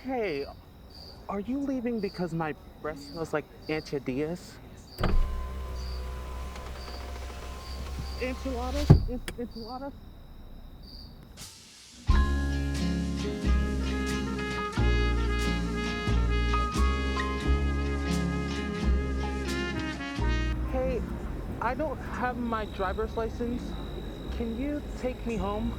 Hey, are you leaving because my breath smells like enchiladas? Enchiladas? Enchiladas? Hey, I don't have my driver's license. Can you take me home?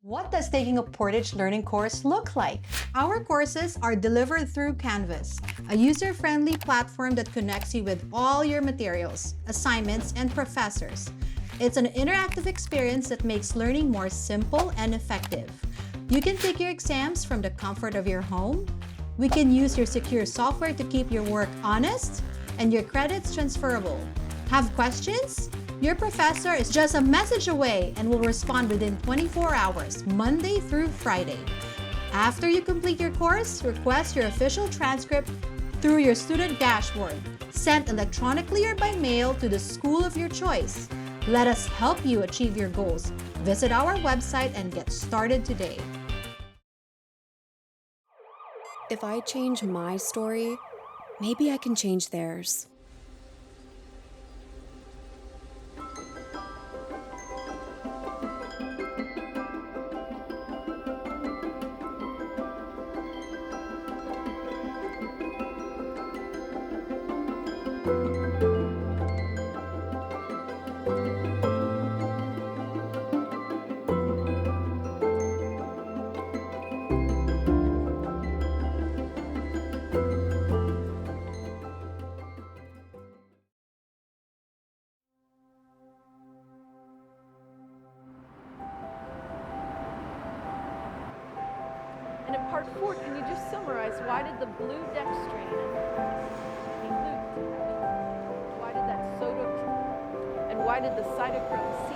What does taking a Portage learning course look like? Our courses are delivered through Canvas, a user-friendly platform that connects you with all your materials, assignments, and professors. It's an interactive experience that makes learning more simple and effective. You can take your exams from the comfort of your home. We can use your secure software to keep your work honest and your credits transferable. Have questions? Your professor is just a message away and will respond within 24 hours, Monday through Friday. After you complete your course, request your official transcript through your student dashboard, sent electronically or by mail to the school of your choice. Let us help you achieve your goals. Visit our website and get started today. If I change my story, maybe I can change theirs. And in part 4, can you just summarize why did the blue dextrane include, why did that soda, and why did the cytochrome C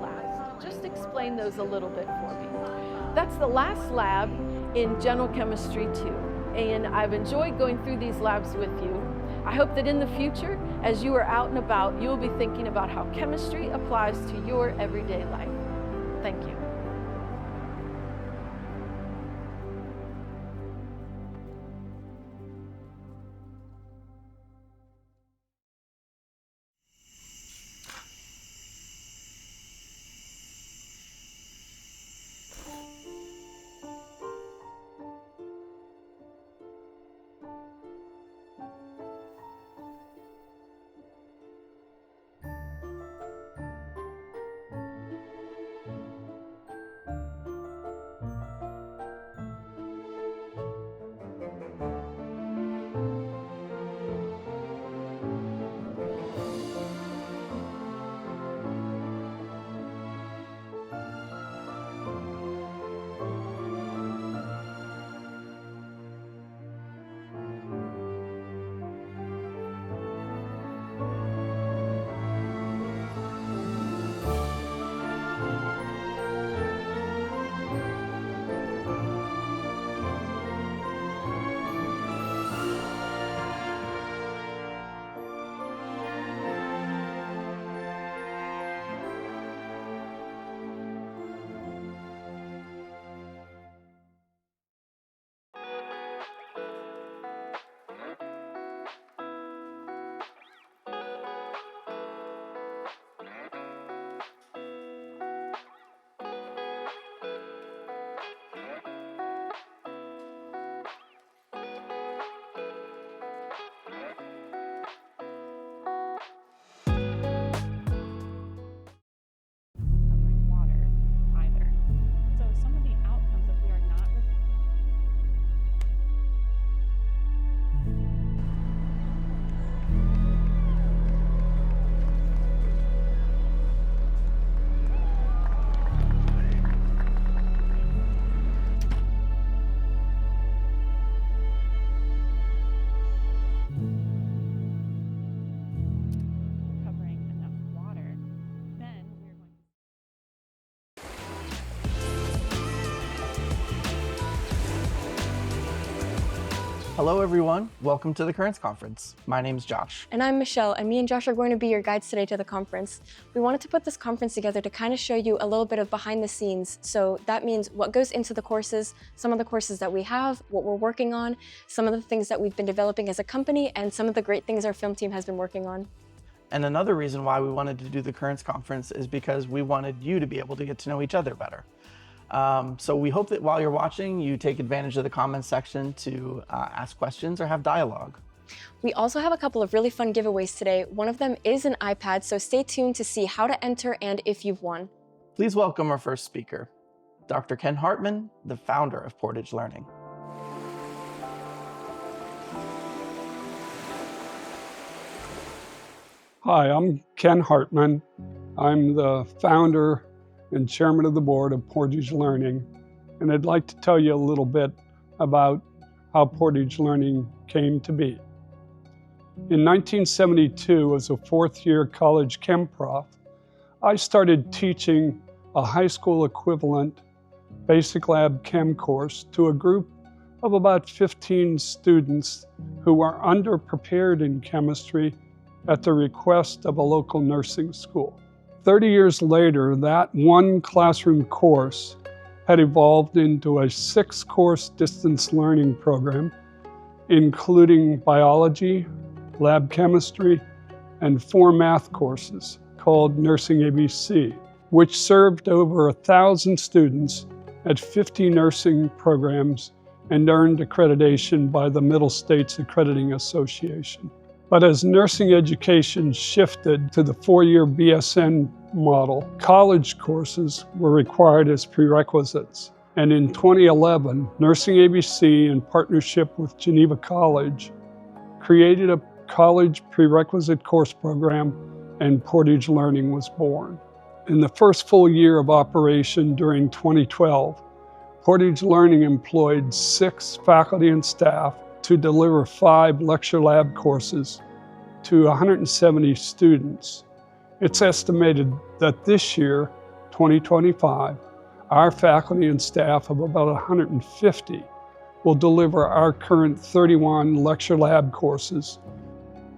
last? Just explain those a little bit for me. That's the last lab in General Chemistry 2, and I've enjoyed going through these labs with you. I hope that in the future, as you are out and about, you'll be thinking about how chemistry applies to your everyday life. Thank you. Hello everyone, welcome to the Currents Conference. My name's Josh. And I'm Michelle, and me and Josh are going to be your guides today to the conference. We wanted to put this conference together to kind of show you a little bit of behind the scenes. So that means what goes into the courses, some of the courses that we have, what we're working on, some of the things that we've been developing as a company, and some of the great things our film team has been working on. And another reason why we wanted to do the Currents Conference is because we wanted you to be able to get to know each other better. So we hope that while you're watching, you take advantage of the comments section to ask questions or have dialogue. We also have a couple of really fun giveaways today. One of them is an iPad, so stay tuned to see how to enter and if you've won. Please welcome our first speaker, Dr. Ken Hartman, the founder of Portage Learning. Hi, I'm Ken Hartman. I'm the founder and chairman of the board of Portage Learning, and I'd like to tell you a little bit about how Portage Learning came to be. In 1972, as a fourth-year college chem prof, I started teaching a high school equivalent basic lab chem course to a group of about 15 students who were underprepared in chemistry at the request of a local nursing school. 30 years later, that one classroom course had evolved into a 6-course distance learning program, including biology, lab chemistry, and 4 math courses called Nursing ABC, which served over 1,000 students at 50 nursing programs and earned accreditation by the Middle States Accrediting Association. But as nursing education shifted to the 4-year BSN model, college courses were required as prerequisites. And in 2011, Nursing ABC, in partnership with Geneva College, created a college prerequisite course program, and Portage Learning was born. In the first full year of operation during 2012, Portage Learning employed 6 faculty and staff to deliver 5 lecture lab courses to 170 students. It's estimated that this year, 2025, our faculty and staff of about 150 will deliver our current 31 lecture lab courses.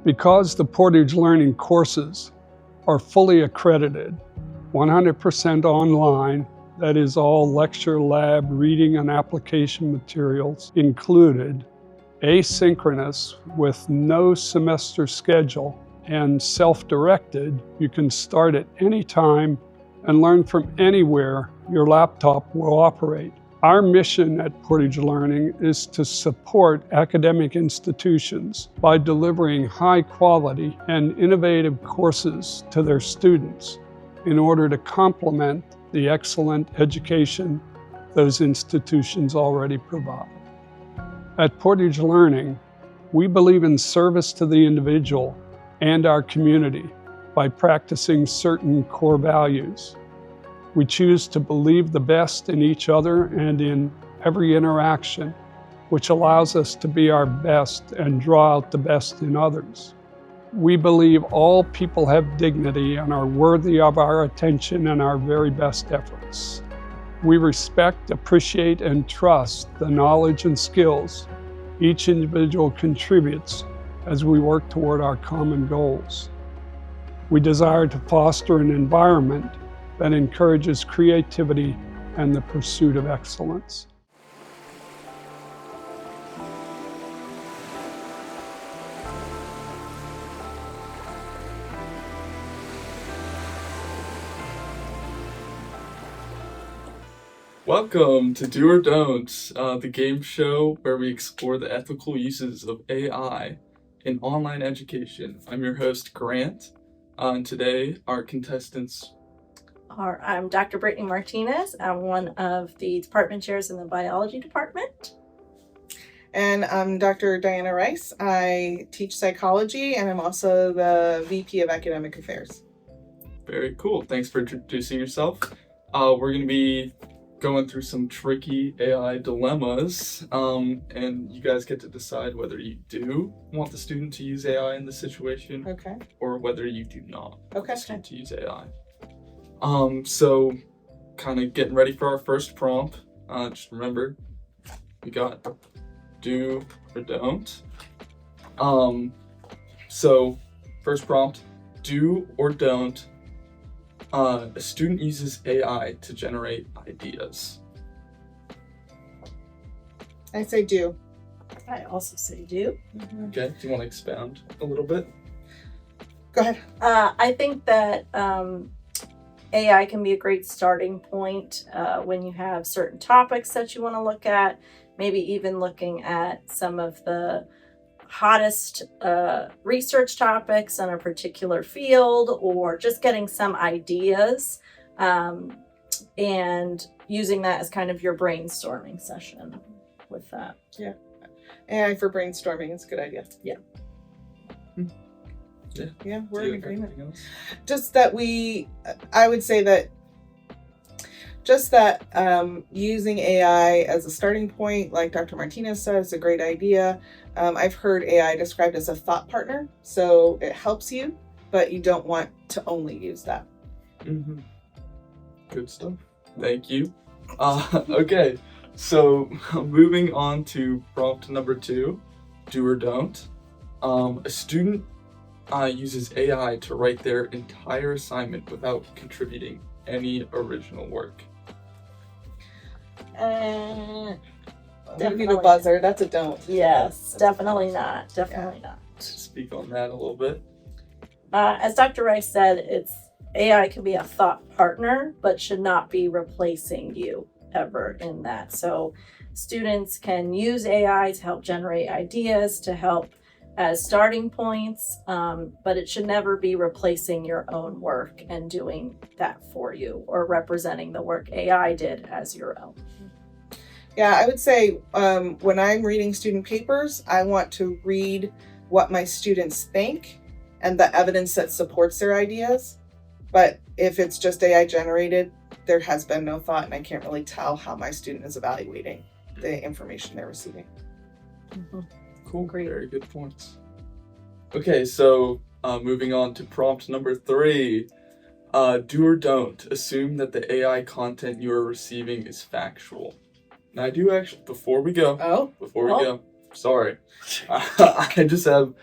Because the Portage Learning courses are fully accredited, 100% online, that is all lecture lab reading and application materials included, asynchronous with no semester schedule, and self-directed, you can start at any time and learn from anywhere your laptop will operate. Our mission at Portage Learning is to support academic institutions by delivering high quality and innovative courses to their students in order to complement the excellent education those institutions already provide. At Portage Learning, we believe in service to the individual and our community by practicing certain core values. We choose to believe the best in each other and in every interaction, which allows us to be our best and draw out the best in others. We believe all people have dignity and are worthy of our attention and our very best efforts. We respect, appreciate, and trust the knowledge and skills each individual contributes as we work toward our common goals. We desire to foster an environment that encourages creativity and the pursuit of excellence. Welcome to Do or Don'ts, the game show where we explore the ethical uses of AI in online education. I'm your host, Grant, and today our contestants I'm Dr. Brittany Martinez. I'm one of the department chairs in the biology department. And I'm Dr. Diana Rice. I teach psychology and I'm also the VP of Academic Affairs. Very cool. Thanks for introducing yourself. We're going to be going through some tricky AI dilemmas, and you guys get to decide whether you do want the student to use AI in this situation, Okay. or whether you do not want Okay. the student to use AI. So kind of getting ready for our first prompt. Just remember, we got do or don't. So first prompt, do or don't. A student uses AI to generate ideas. I say do. I also say do. Okay, do you want to expound a little bit? Go ahead. I think that AI can be a great starting point when you have certain topics that you want to look at, maybe even looking at some of the hottest research topics on a particular field, or just getting some ideas and using that as kind of your brainstorming session with that. Yeah. AI for brainstorming is a good idea. Yeah. Yeah, we're Do you in have agreement. anything else? Just that I would say that using AI as a starting point, like Dr. Martinez said, is a great idea. I've heard AI described as a thought partner, so it helps you, but you don't want to only use that. Mm-hmm. Good stuff. Thank you. Okay, so moving on to prompt number 2, do or don't. A student uses AI to write their entire assignment without contributing any original work. Don't need a buzzer. That's a don't. Yes, definitely not. Definitely not. Speak on that a little bit. As Dr. Rice said, AI can be a thought partner, but should not be replacing you ever in that. So students can use AI to help generate ideas, to help as starting points, but it should never be replacing your own work and doing that for you, or representing the work AI did as your own. Yeah, I would say when I'm reading student papers, I want to read what my students think and the evidence that supports their ideas. But if it's just AI generated, there has been no thought, and I can't really tell how my student is evaluating the information they're receiving. Mm-hmm. Cool, great. Very good points. Okay, so moving on to prompt number 3. Do or don't assume that the AI content you are receiving is factual. Now I do actually, before we go, sorry. I just have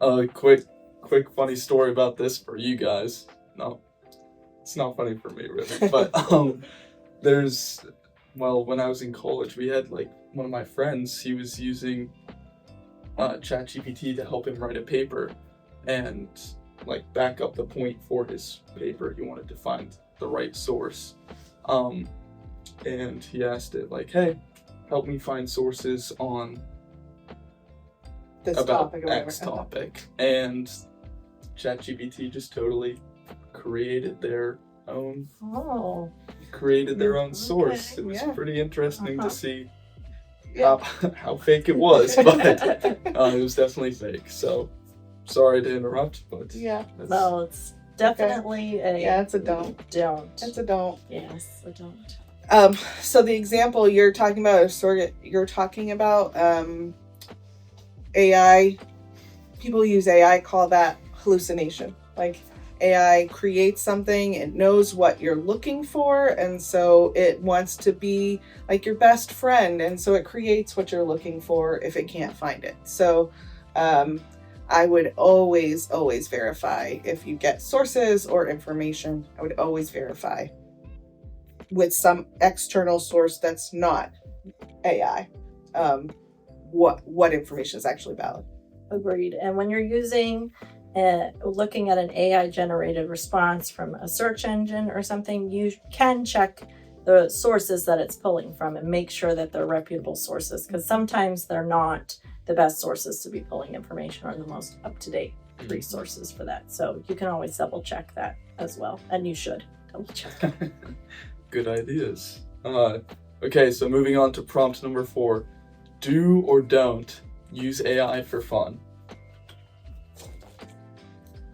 a quick funny story about this for you guys. No, it's not funny for me really, but when I was in college, we had like one of my friends, he was using ChatGPT to help him write a paper and like back up the point for his paper. He wanted to find the right source. And he asked it like, hey, help me find sources on This about topic or X whatever. topic. And ChatGPT just totally created their own source. It was pretty interesting to see how fake it was, but it was definitely fake. So sorry to interrupt, but No, it's definitely it's a don't. Don't. It's a don't. Yes, a don't. So the example you're talking about AI. People use AI, call that hallucination. Like AI creates something, it knows what you're looking for, and so it wants to be like your best friend, and so it creates what you're looking for if it can't find it. So I would always verify if you get sources or information. I would always verify with some external source that's not AI what information is actually valid. Agreed. And when you're looking at an AI generated response from a search engine or something, you can check the sources that it's pulling from and make sure that they're reputable sources, because sometimes they're not the best sources to be pulling information or the most up-to-date resources for that. So you can always double check that as well, and you should double check. Good ideas. Okay, so moving on to prompt number 4. Do or don't use AI for fun.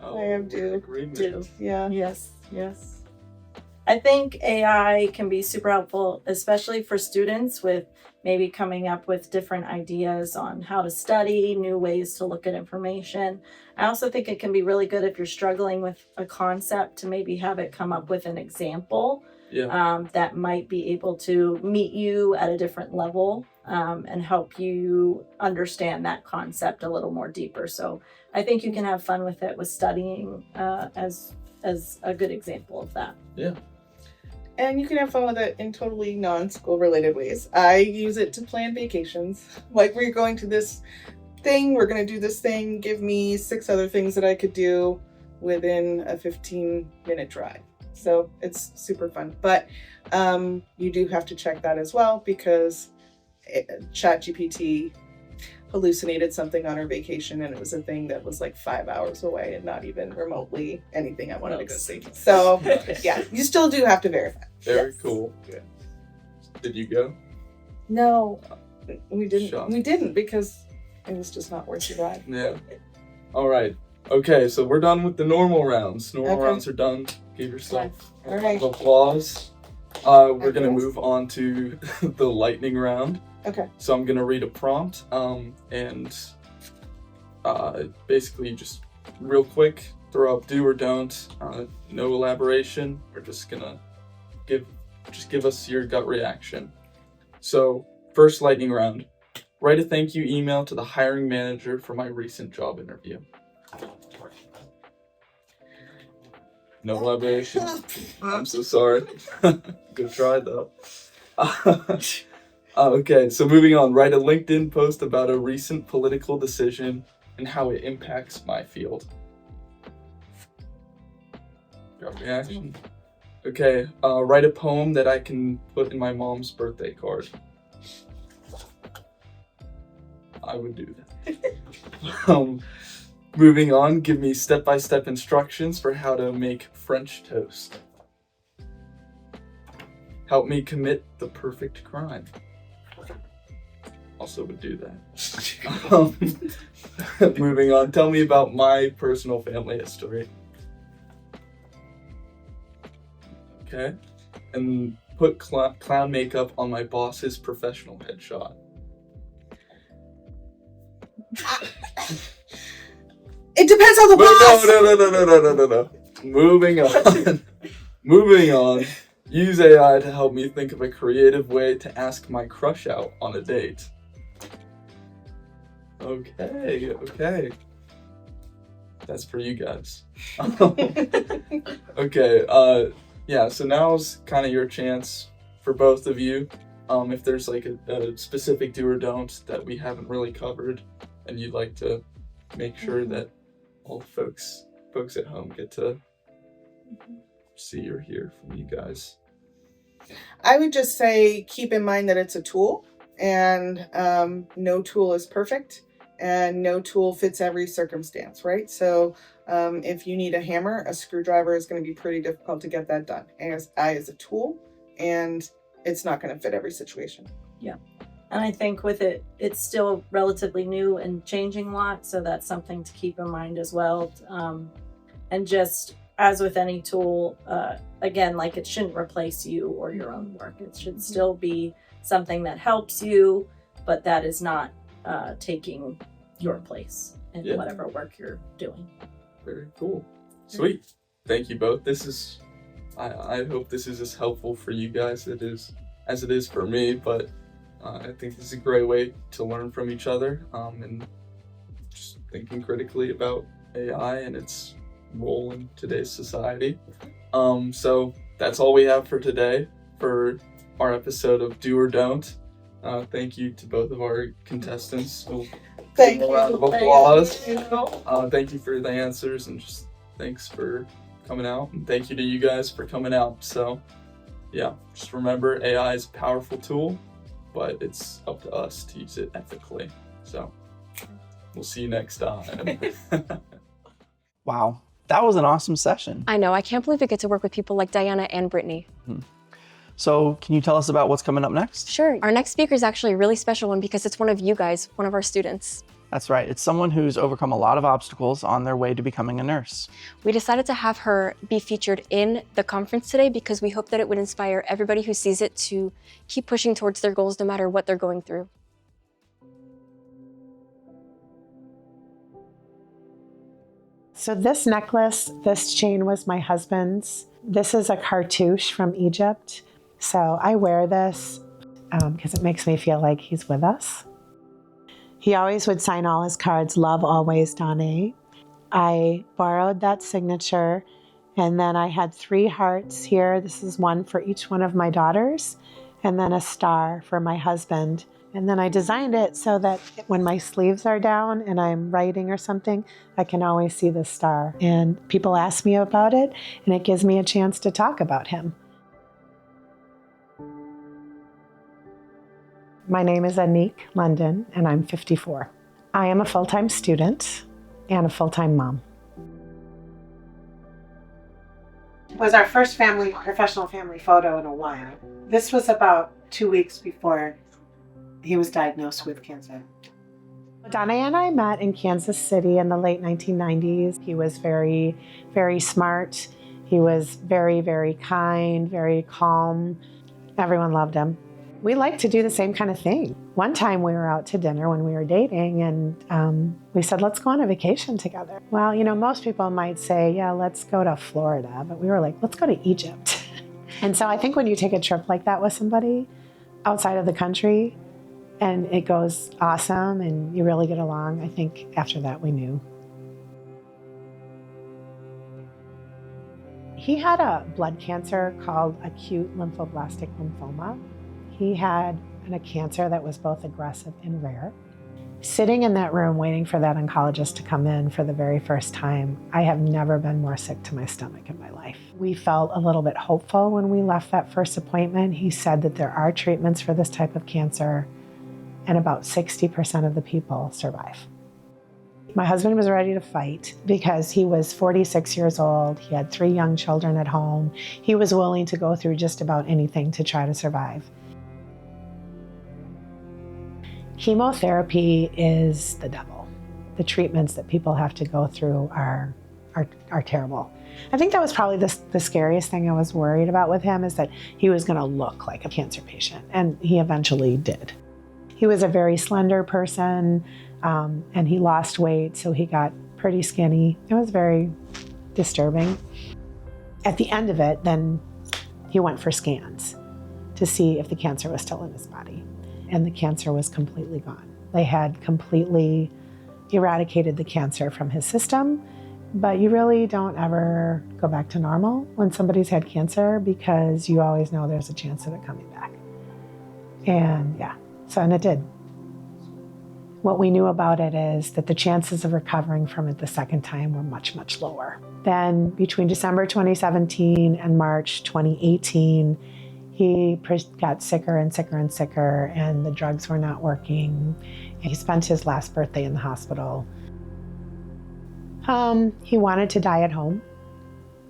I have do. Agreement. Do. Yeah. Yes. I think AI can be super helpful, especially for students with maybe coming up with different ideas on how to study, new ways to look at information. I also think it can be really good if you're struggling with a concept to maybe have it come up with an example that might be able to meet you at a different level and help you understand that concept a little more deeper. So I think you can have fun with it with studying as a good example of that. Yeah. And you can have fun with it in totally non-school related ways. I use it to plan vacations. Like, we're going to this thing, we're going to do this thing, give me 6 other things that I could do within a 15-minute drive. So it's super fun. But you do have to check that as well, because ChatGPT hallucinated something on our vacation, and it was a thing that was like 5 hours away and not even remotely anything I wanted to go see. So yeah, you still do have to verify. Very cool. Yeah. Did you go? No, we didn't. Shocked. We didn't, because it was just not worth the ride. Yeah. All right. Okay, so we're done with the normal rounds. Normal rounds are done. Give yourself All right. applause. We're gonna move on to the lightning round. Okay. So I'm gonna read a prompt, and basically just real quick throw up do or don't. No elaboration. We're just gonna give us your gut reaction. So first lightning round. Write a thank you email to the hiring manager for my recent job interview. No elaboration. I'm so sorry. Good try though. Okay, so moving on. Write a LinkedIn post about a recent political decision and how it impacts my field. Got reaction? Okay, write a poem that I can put in my mom's birthday card. I would do that. Moving on, give me step-by-step instructions for how to make French toast. Help me commit the perfect crime. Also would do that. Moving on, tell me about my personal family history. Okay. And put clown makeup on my boss's professional headshot. It depends on the boss. No. Moving on. Moving on. Use AI to help me think of a creative way to ask my crush out on a date. Okay. That's for you guys. Okay, yeah, so now's kind of your chance for both of you. If there's like a specific do or don't that we haven't really covered and you'd like to make sure that all folks at home get to see or hear from you guys. I would just say keep in mind that it's a tool, and no tool is perfect, and no tool fits every circumstance, right? So if you need a hammer, a screwdriver is going to be pretty difficult to get that done. AI is a tool, and it's not going to fit every situation. Yeah. And I think with it, it's still relatively new and changing a lot. So that's something to keep in mind as well. And just as with any tool, again, like it shouldn't replace you or your own work. It should still be something that helps you, but that is not taking your place in whatever work you're doing. Very cool. Sweet. Thank you both. I hope this is as helpful for you guys as it is for me, but I think this is a great way to learn from each other and just thinking critically about AI and its role in today's society. So that's all we have for today for our episode of Do or Don't. Thank you to both of our contestants. Thank you. A round of applause. Thank you for the answers, and just thanks for coming out. And thank you to you guys for coming out. So yeah, just remember AI is a powerful tool, but it's up to us to use it ethically. So we'll see you next time. Wow, that was an awesome session. I know, I can't believe I get to work with people like Diana and Brittany. So can you tell us about what's coming up next? Sure. Our next speaker is actually a really special one because it's one of you guys, one of our students. That's right. It's someone who's overcome a lot of obstacles on their way to becoming a nurse. We decided to have her be featured in the conference today because we hope that it would inspire everybody who sees it to keep pushing towards their goals no matter what they're going through. So this necklace, this chain was my husband's. This is a cartouche from Egypt. So I wear this because it makes me feel like he's with us. He always would sign all his cards, "Love always, Donna." I borrowed that signature, and then I had 3 hearts here. This is one for each one of my daughters, and then a star for my husband. And then I designed it so that when my sleeves are down and I'm writing or something, I can always see the star. And people ask me about it, and it gives me a chance to talk about him. My name is Anique London, and I'm 54. I am a full-time student and a full-time mom. It was our first professional family photo in a while. This was about 2 weeks before he was diagnosed with cancer. Donna and I met in Kansas City in the late 1990s. He was very, very smart. He was very, very kind, very calm. Everyone loved him. We like to do the same kind of thing. One time we were out to dinner when we were dating, and we said, let's go on a vacation together. Well, most people might say, yeah, let's go to Florida, but we were like, let's go to Egypt. And so I think when you take a trip like that with somebody outside of the country and it goes awesome and you really get along, I think after that we knew. He had a blood cancer called acute lymphoblastic lymphoma. He had a cancer that was both aggressive and rare. Sitting in that room waiting for that oncologist to come in for the very first time, I have never been more sick to my stomach in my life. We felt a little bit hopeful when we left that first appointment. He said that there are treatments for this type of cancer, and about 60% of the people survive. My husband was ready to fight because he was 46 years old. He had 3 young children at home. He was willing to go through just about anything to try to survive. Chemotherapy is the devil. The treatments that people have to go through are terrible. I think that was probably the scariest thing I was worried about with him, is that he was going to look like a cancer patient, and he eventually did. He was a very slender person, and he lost weight, so he got pretty skinny. It was very disturbing. At the end of it, then he went for scans to see if the cancer was still in his body. And the cancer was completely gone. They had completely eradicated the cancer from his system, but you really don't ever go back to normal when somebody's had cancer, because you always know there's a chance of it coming back. And and it did. What we knew about it is that the chances of recovering from it the second time were much, much lower. Then between December 2017 and March 2018, he got sicker and sicker and sicker, and the drugs were not working. He spent his last birthday in the hospital. He wanted to die at home.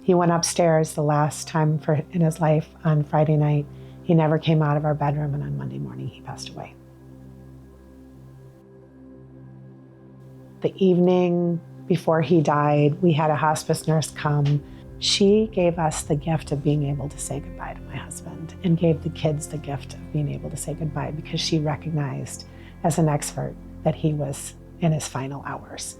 He went upstairs the last time in his life on Friday night. He never came out of our bedroom, and on Monday morning he passed away. The evening before he died, we had a hospice nurse come. She gave us the gift of being able to say goodbye to my husband, and gave the kids the gift of being able to say goodbye, because she recognized as an expert that he was in his final hours.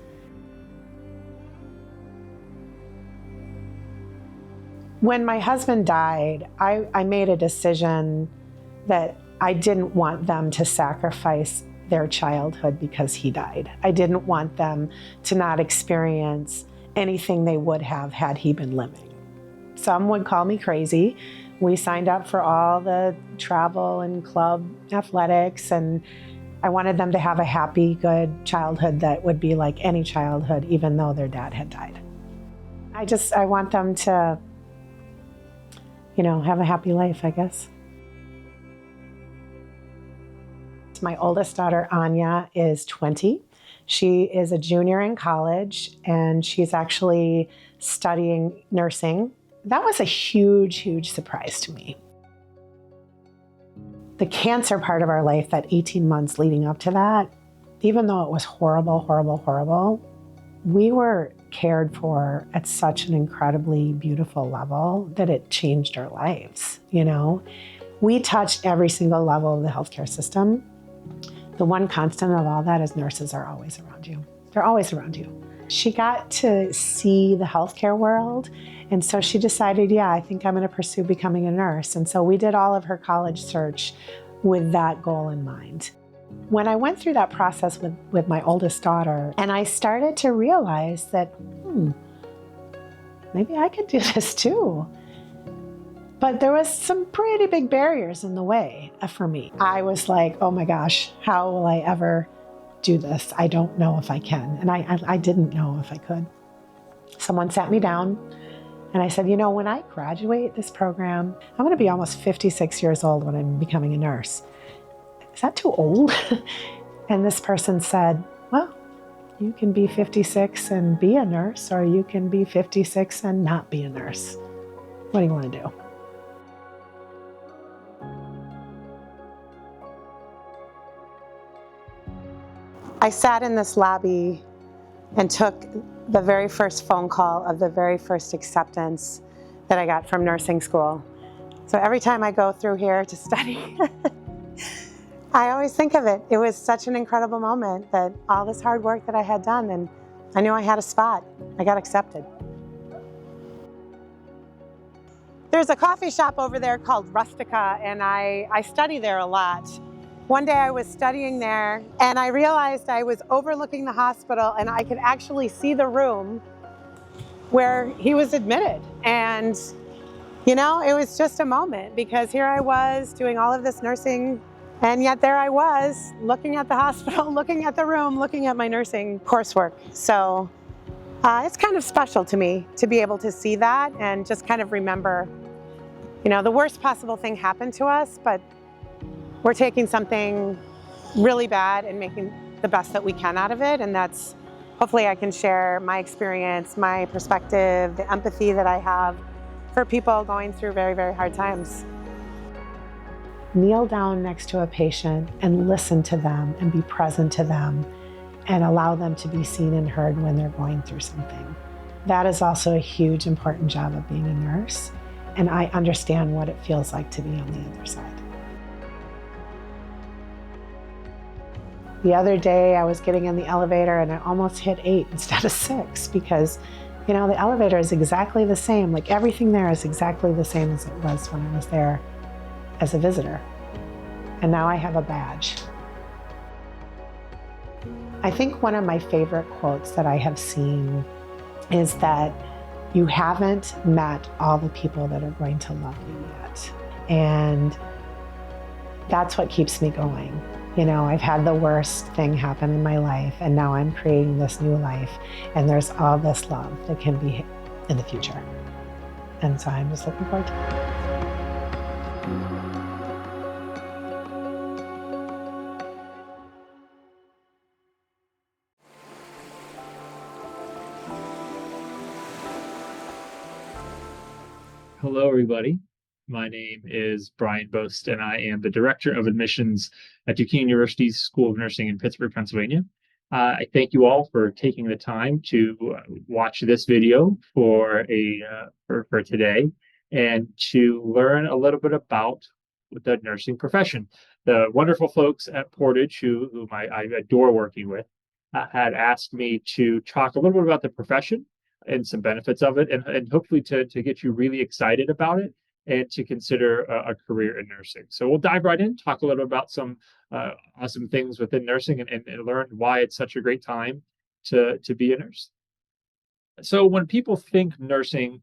When my husband died, I made a decision that I didn't want them to sacrifice their childhood because he died. I didn't want them to not experience anything they would have had he been living. Some would call me crazy. We signed up for all the travel and club athletics, and I wanted them to have a happy, good childhood that would be like any childhood, even though their dad had died. I want them to, have a happy life, I guess. My oldest daughter, Anya, is 20. She is a junior in college, and she's actually studying nursing. That was a huge, huge surprise to me. The cancer part of our life, that 18 months leading up to that, even though it was horrible, horrible, horrible, we were cared for at such an incredibly beautiful level that it changed our lives, We touched every single level of the healthcare system. The one constant of all that is nurses are always around you. They're always around you. She got to see the healthcare world, and so she decided, I think I'm going to pursue becoming a nurse. And so we did all of her college search with that goal in mind. When I went through that process with my oldest daughter, and I started to realize that, maybe I could do this too. But there was some pretty big barriers in the way for me. I was like, oh my gosh, how will I ever do this? I don't know if I can. And I didn't know if I could. Someone sat me down and I said, when I graduate this program, I'm going to be almost 56 years old when I'm becoming a nurse. Is that too old? And this person said, well, you can be 56 and be a nurse, or you can be 56 and not be a nurse. What do you want to do? I sat in this lobby and took the very first phone call of the very first acceptance that I got from nursing school. So every time I go through here to study, I always think of it. It was such an incredible moment that all this hard work that I had done, and I knew I had a spot. I got accepted. There's a coffee shop over there called Rustica, and I study there a lot. One day I was studying there and I realized I was overlooking the hospital and I could actually see the room where he was admitted. And, it was just a moment, because here I was doing all of this nursing, and yet there I was looking at the hospital, looking at the room, looking at my nursing coursework. So it's kind of special to me to be able to see that and just kind of remember, the worst possible thing happened to us, but we're taking something really bad and making the best that we can out of it. And that's, hopefully I can share my experience, my perspective, the empathy that I have for people going through very, very hard times. Kneel down next to a patient and listen to them and be present to them and allow them to be seen and heard when they're going through something. That is also a huge, important job of being a nurse. And I understand what it feels like to be on the other side. The other day I was getting in the elevator and I almost hit 8 instead of 6 because, the elevator is exactly the same. Like, everything there is exactly the same as it was when I was there as a visitor. And now I have a badge. I think one of my favorite quotes that I have seen is that you haven't met all the people that are going to love you yet. And that's what keeps me going. I've had the worst thing happen in my life, and now I'm creating this new life, and there's all this love that can be in the future. And so I'm just looking forward to it. Hello, everybody. My name is Brian Bost, and I am the Director of Admissions at Duquesne University's School of Nursing in Pittsburgh, Pennsylvania. I thank you all for taking the time to watch this video for today and to learn a little bit about the nursing profession. The wonderful folks at Portage, whom I adore working with, had asked me to talk a little bit about the profession and some benefits of it, and hopefully to get you really excited about it and to consider a career in nursing. So we'll dive right in, talk a little about some awesome things within nursing and learn why it's such a great time to be a nurse. So when people think nursing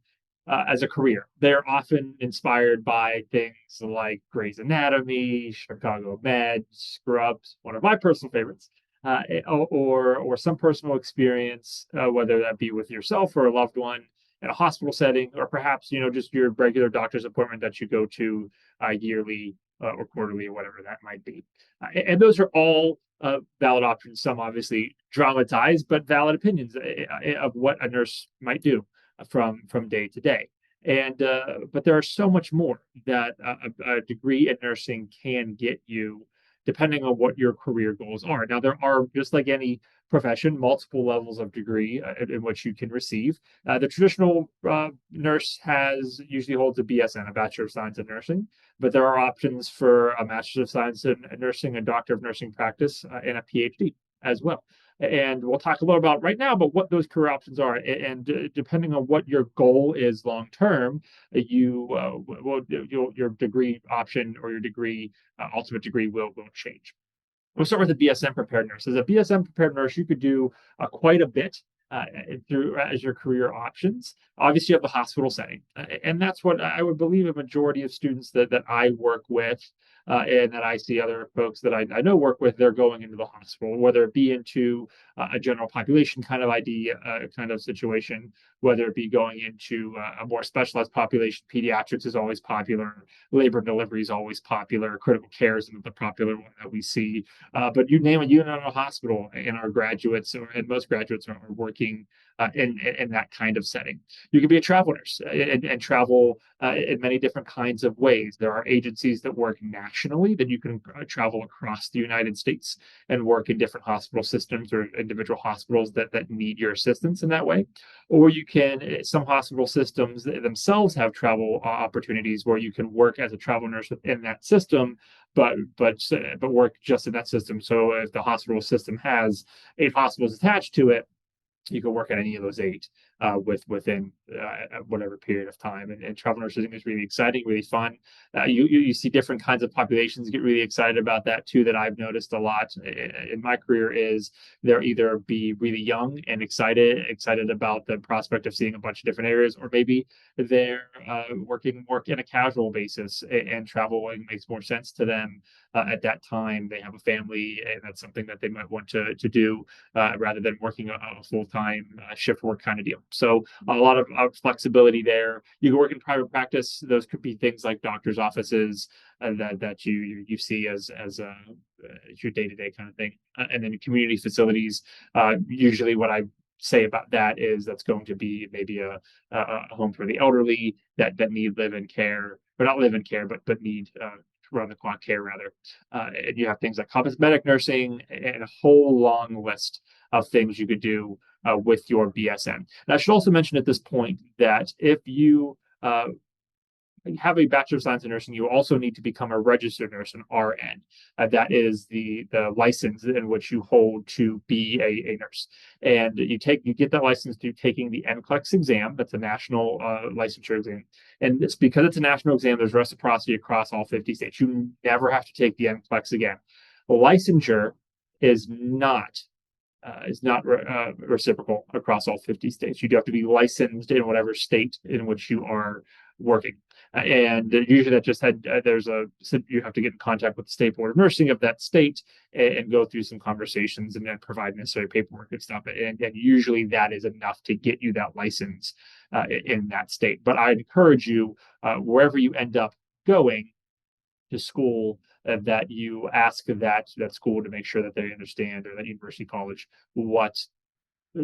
as a career, they're often inspired by things like Grey's Anatomy, Chicago Med, Scrubs, one of my personal favorites, or some personal experience, whether that be with yourself or a loved one in a hospital setting, or perhaps, just your regular doctor's appointment that you go to yearly or quarterly or whatever that might be. And those are all valid options, some obviously dramatized, but valid opinions of what a nurse might do from day to day. And but there are so much more that a degree in nursing can get you, depending on what your career goals are. Now, there are, just like any profession, multiple levels of degree in which you can receive. The traditional nurse usually holds a BSN, a Bachelor of Science in Nursing, but there are options for a Master's of Science in Nursing, a Doctor of Nursing Practice, and a PhD as well. And we'll talk a little about right now about what those career options are. And depending on what your goal is long term, your degree option or your degree ultimate degree will change. We'll start with a BSN prepared nurse. As a BSN prepared nurse, you could do quite a bit through as your career options. Obviously, you have the hospital setting, and that's what I would believe a majority of students that I work with and that I see other folks that I know work with. They're going into the hospital, whether it be into a general population kind of idea, kind of situation, whether it be going into a more specialized population. Pediatrics is always popular. Labor and delivery is always popular. Critical care is the popular one that we see. But you name a unit in a hospital, and our graduates and most graduates are working in that kind of setting. You can be a travel nurse and travel in many different kinds of ways. There are agencies that work nationally that you can travel across the United States and work in different hospital systems or individual hospitals that need your assistance in that way. Or you can, some hospital systems themselves have travel opportunities where you can work as a travel nurse within that system, but work just in that system. So if the hospital system has 8 hospitals attached to it, you can work at any of those 8 within whatever period of time. And travel nursing is really exciting, really fun. You see different kinds of populations get really excited about that too. That I've noticed a lot in my career is they'll either be really young and excited about the prospect of seeing a bunch of different areas, or maybe they're work in a casual basis, and traveling makes more sense to them at that time. They have a family, and that's something that they might want to do rather than working a full-time shift work kind of deal. So a lot of flexibility there. You can work in private practice. Those could be things like doctors' offices that you see as your day-to-day kind of thing. And then community facilities. Usually what I say about that is that's going to be maybe a home for the elderly that need live-in care, or not live-in care, but need round-the-clock care rather. And you have things like cosmetic nursing and a whole long list of things you could do with your BSN. And I should also mention at this point that if you have a Bachelor of Science in Nursing, you also need to become a registered nurse, an RN. That is the license in which you hold to be a nurse. And you get that license through taking the NCLEX exam. That's a national licensure exam. And it's because it's a national exam, there's reciprocity across all 50 states. You never have to take the NCLEX again. Licensure is not reciprocal across all 50 states. You do have to be licensed in whatever state in which you are working. And usually that just you have to get in contact with the state board of nursing of that state and go through some conversations and then provide necessary paperwork and stuff. And usually that is enough to get you that license in that state. But I'd encourage you, wherever you end up going to school, that you ask that school to make sure that they understand, or that university college,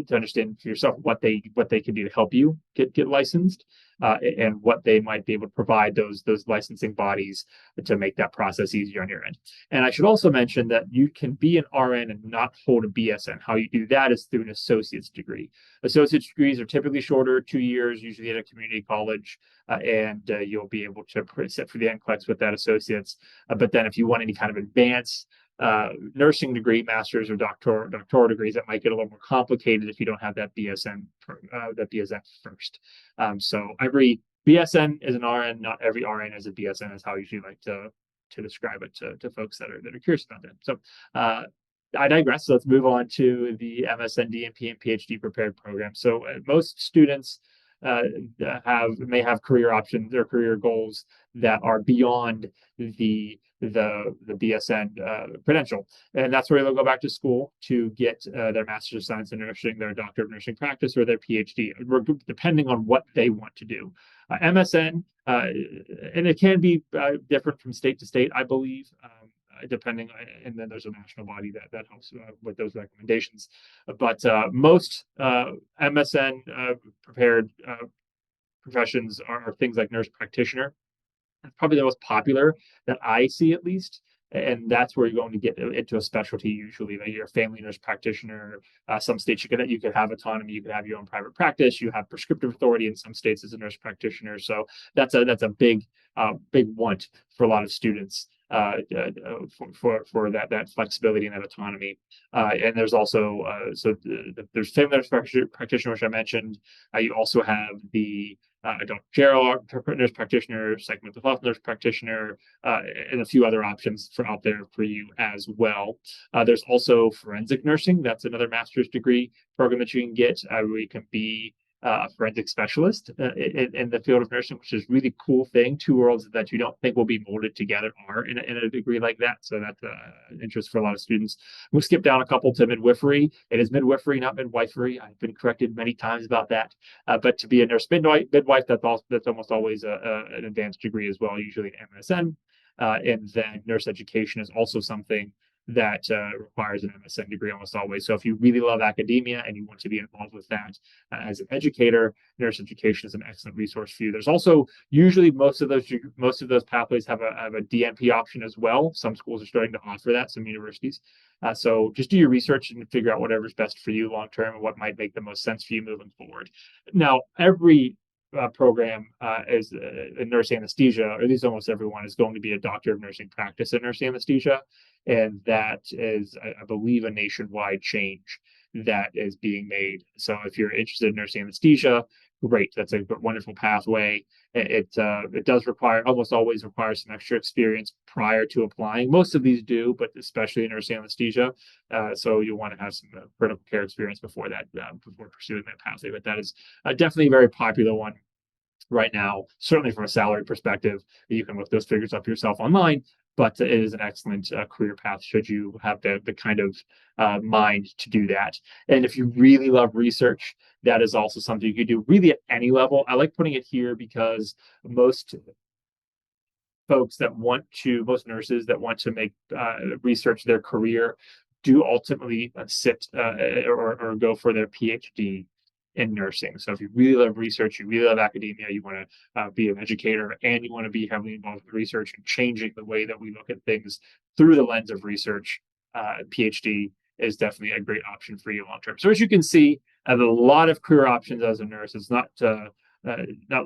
to understand for yourself what they can do to help you get licensed, and what they might be able to provide those licensing bodies to make that process easier on your end. And I should also mention that you can be an RN and not hold a BSN. How you do that is through an associate's degree. Associate's degrees are typically shorter, 2 years, usually at a community college, and you'll be able to sit for the NCLEX with that associate's. But then if you want any kind of advanced nursing degree, master's or doctoral degrees, that might get a little more complicated if you don't have that BSN first. So every BSN is an RN, not every RN is a BSN, is how I usually like to describe it to folks that are curious about that. So I digress. So let's move on to the MSN, DNP, and PhD prepared program. So most students may have career options or career goals that are beyond the BSN credential, and that's where they'll go back to school to get their Master's of Science in Nursing, their Doctor of Nursing Practice, or their PhD, depending on what they want to do. MSN, and it can be different from state to state, I believe. Depending, and then there's a national body that helps with those recommendations. But most MSN prepared professions are things like nurse practitioner. That's probably the most popular that I see, at least. And that's where you're going to get into a specialty usually. Like you're a family nurse practitioner. Some states you could have autonomy. You could have your own private practice. You have prescriptive authority in some states as a nurse practitioner. So that's a big want for a lot of students for that flexibility and that autonomy. And there's also there's family nurse practitioner, which I mentioned. You also have the adult general nurse practitioner, psych mental health nurse practitioner, and a few other options out there for you as well. There's also forensic nursing. That's another master's degree program that you can get where you can be a forensic specialist in the field of nursing, which is a really cool thing. Two worlds that you don't think will be molded together are in a degree like that. So that's an interest for a lot of students. We'll skip down a couple to midwifery. It is midwifery, not midwifery. I've been corrected many times about that. But to be a nurse midwife, that's almost always an advanced degree as well, usually an MSN. And then nurse education is also something that requires an MSN degree almost always. So if you really love academia and you want to be involved with that as an educator, nurse education is an excellent resource for you. There's also usually most of those pathways have a DNP option as well. Some schools are starting to offer that, some universities. So just do your research and figure out whatever's best for you long term and what might make the most sense for you moving forward. Now, every program is in nurse anesthesia, or at least almost everyone is going to be a doctor of nursing practice in nurse anesthesia. And that is, I believe, a nationwide change that is being made. So if you're interested in nurse anesthesia, great. That's a wonderful pathway. It does almost always require some extra experience prior to applying. Most of these do, but especially in nurse anesthesia. So you'll want to have some critical care experience before that, before pursuing that pathway. But that is definitely a very popular one right now, certainly from a salary perspective. You can look those figures up yourself online, but it is an excellent career path should you have the kind of mind to do that. And if you really love research, that is also something you could do really at any level. I like putting it here because most nurses that want to make research their career do ultimately sit or go for their PhD in nursing. So if you really love research, you really love academia, you want to be an educator, and you want to be heavily involved with research and changing the way that we look at things through the lens of research, PhD is definitely a great option for you long term. So as you can see, I have a lot of career options as a nurse. It's not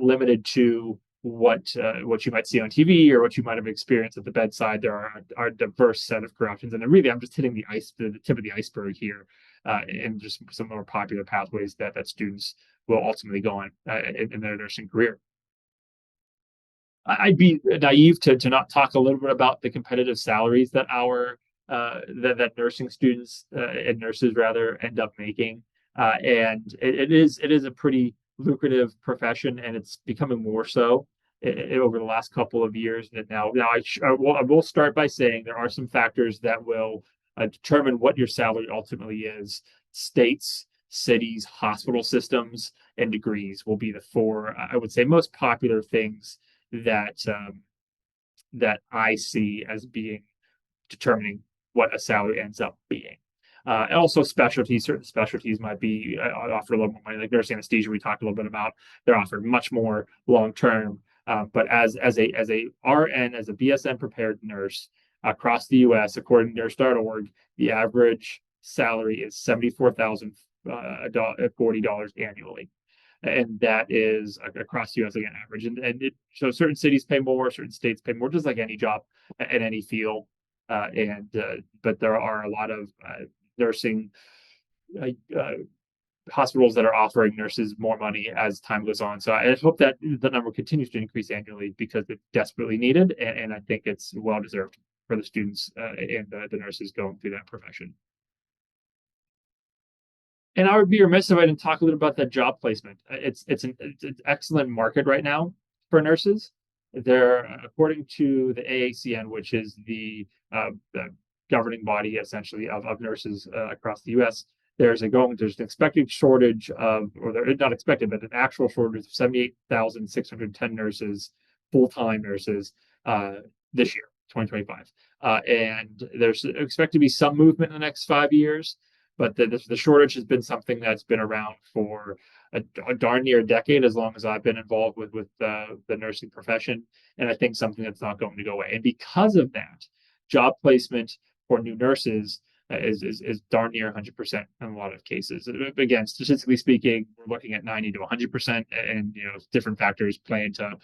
limited to what you might see on TV or what you might have experienced at the bedside. There are a diverse set of career options, and really, I'm just hitting the tip of the iceberg here, and just some more popular pathways that students will ultimately go on in their nursing career. I'd be naive to not talk a little bit about the competitive salaries that that nursing students and nurses rather end up making, and it is a pretty lucrative profession, and it's becoming more so over the last couple of years. And now I will start by saying there are some factors that will determine what your salary ultimately is. States, cities, hospital systems, and degrees will be the four, I would say, most popular things that I see as being determining what a salary ends up being. And also specialties. Certain specialties might be offer a little more money, like nurse anesthesia we talked a little bit about. They're offered much more long term. But as a RN, as a BSN prepared nurse across the U.S., according to nurse.org, the average salary is $74,040 annually, and that is across the U.S. again average. So certain cities pay more, certain states pay more, just like any job in any field. But there are a lot of nursing hospitals that are offering nurses more money as time goes on. So I hope that the number continues to increase annually because it's desperately needed, and I think it's well deserved for the students and the nurses going through that profession. And I would be remiss if I didn't talk a little about that job placement. It's an excellent market right now for nurses. They're, according to the AACN, which is the governing body essentially of nurses across the U.S., there's an expected shortage of, or they're not expected, but an actual shortage of 78,610 nurses, full-time nurses, this year, 2025. And there's expected to be some movement in the next 5 years, but the shortage has been something that's been around for a darn near a decade, as long as I've been involved with the nursing profession. And I think something that's not going to go away. And because of that, job placement for new nurses is darn near 100% in a lot of cases. Again, statistically speaking, we're looking at 90 to 100%, and different factors play into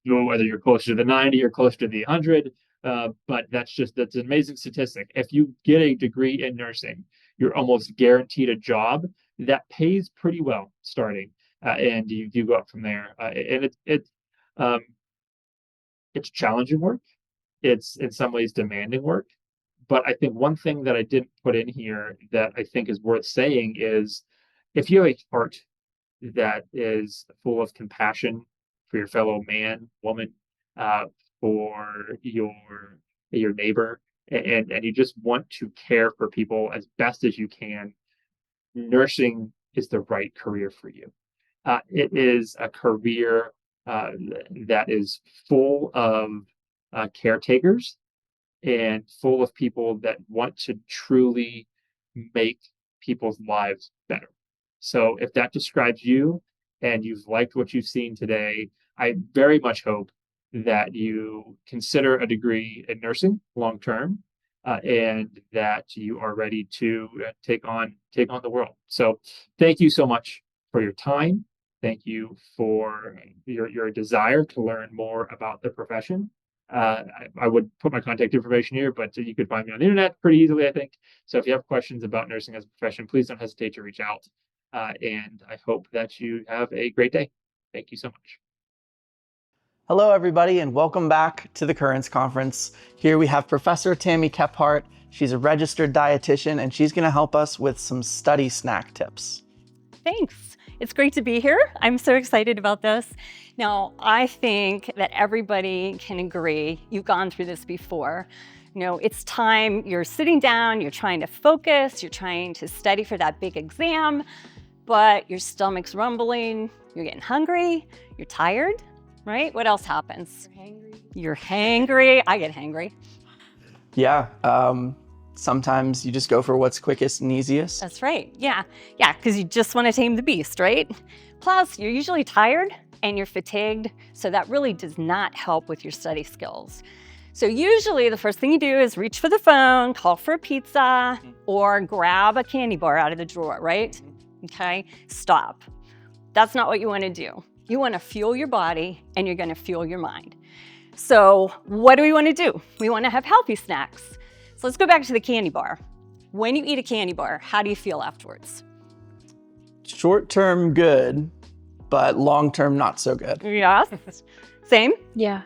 whether you're closer to the 90 or closer to the 100. but that's an amazing statistic. If you get a degree in nursing, you're almost guaranteed a job that pays pretty well starting, and you go up from there. And it's challenging work. It's in some ways demanding work. But I think one thing that I didn't put in here that I think is worth saying is if you have a heart that is full of compassion for your fellow man, woman, for your neighbor, and you just want to care for people as best as you can, nursing is the right career for you. It is a career that is full of caretakers and full of people that want to truly make people's lives better. So if that describes you and you've liked what you've seen today, I very much hope that you consider a degree in nursing long term, and that you are ready to take on the world. So thank you so much for your time. Thank you for your desire to learn more about the profession. I would put my contact information here, but you could find me on the internet pretty easily, I think. So if you have questions about nursing as a profession, please don't hesitate to reach out. And I hope that you have a great day. Thank you so much. Hello, everybody, and welcome back to the Currents Conference. Here we have Professor Tammie Kephart. She's a registered dietitian, and she's going to help us with some study snack tips. Thanks. It's great to be here. I'm so excited about this. Now, I think that everybody can agree, you've gone through this before. It's time, you're sitting down, you're trying to focus, you're trying to study for that big exam, but your stomach's rumbling, you're getting hungry, you're tired, right? What else happens? You're hangry. I get hangry. Yeah. Sometimes you just go for what's quickest and easiest. That's right. Yeah, because you just want to tame the beast, right? Plus, you're usually tired and you're fatigued, so that really does not help with your study skills. So usually the first thing you do is reach for the phone, call for a pizza, or grab a candy bar out of the drawer, right? Okay, stop. That's not what you want to do. You want to fuel your body and you're going to fuel your mind. So what do we want to do? We want to have healthy snacks. So let's go back to the candy bar. When you eat a candy bar, how do you feel afterwards? Short term good, but long term not so good. Yes. Same? Yeah.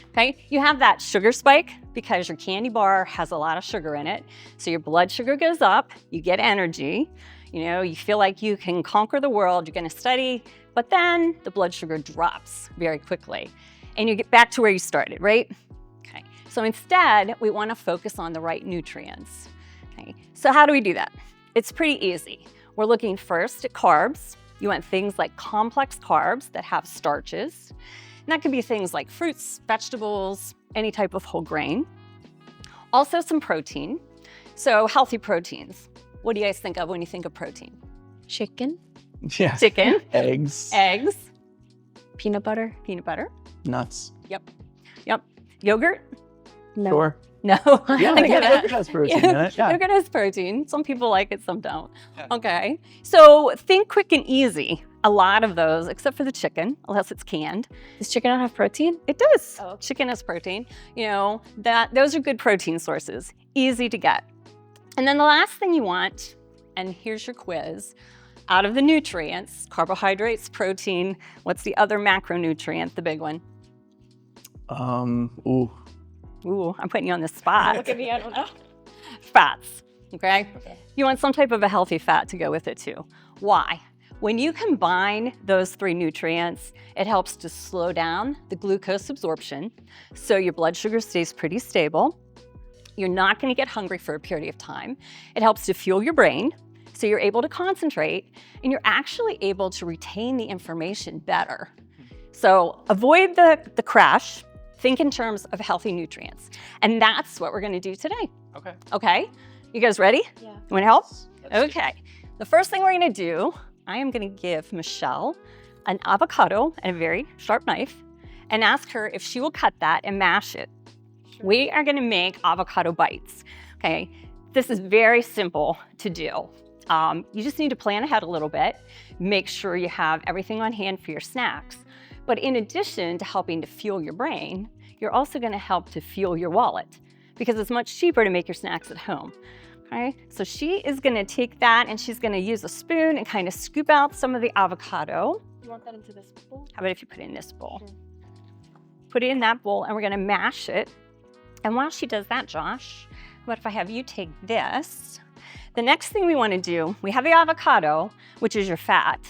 Okay, you have that sugar spike because your candy bar has a lot of sugar in it. So your blood sugar goes up, you get energy, you feel like you can conquer the world, you're gonna study, but then the blood sugar drops very quickly and you get back to where you started, right? Okay, so instead, we wanna focus on the right nutrients. Okay, so how do we do that? It's pretty easy. We're looking first at carbs. You want things like complex carbs that have starches. And that could be things like fruits, vegetables, any type of whole grain. Also some protein. So healthy proteins. What do you guys think of when you think of protein? Chicken. Yeah. Chicken. Eggs. Eggs. Peanut butter. Peanut butter. Nuts. Yep. Yogurt? No. Sure. No. Yeah, yogurt has protein in it. Yeah. Yogurt has protein. Some people like it, some don't. Yeah. Okay. So think quick and easy. A lot of those, except for the chicken, unless it's canned. Does chicken not have protein? It does. Oh. Chicken has protein. Those are good protein sources. Easy to get. And then the last thing you want, and here's your quiz, out of the nutrients, carbohydrates, protein, what's the other macronutrient, the big one? Ooh, I'm putting you on the spot. Look at me, I don't know. Fats, okay? You want some type of a healthy fat to go with it too. Why? When you combine those three nutrients, it helps to slow down the glucose absorption, so your blood sugar stays pretty stable. You're not gonna get hungry for a period of time. It helps to fuel your brain, so you're able to concentrate, and you're actually able to retain the information better. So avoid the crash. Think in terms of healthy nutrients. And that's what we're gonna do today. Okay? You guys ready? Yeah. You wanna help? Okay. The first thing we're gonna do, I am gonna give Michelle an avocado and a very sharp knife and ask her if she will cut that and mash it. Sure. We are gonna make avocado bites, okay? This is very simple to do. You just need to plan ahead a little bit, make sure you have everything on hand for your snacks. But in addition to helping to fuel your brain, you're also gonna help to fuel your wallet because it's much cheaper to make your snacks at home. Okay, so she is gonna take that and she's gonna use a spoon and kind of scoop out some of the avocado. You want that into this bowl? How about if you put it in this bowl? Sure. Put it in that bowl and we're gonna mash it. And while she does that, Josh, what if I have you take this? The next thing we wanna do, we have the avocado, which is your fat.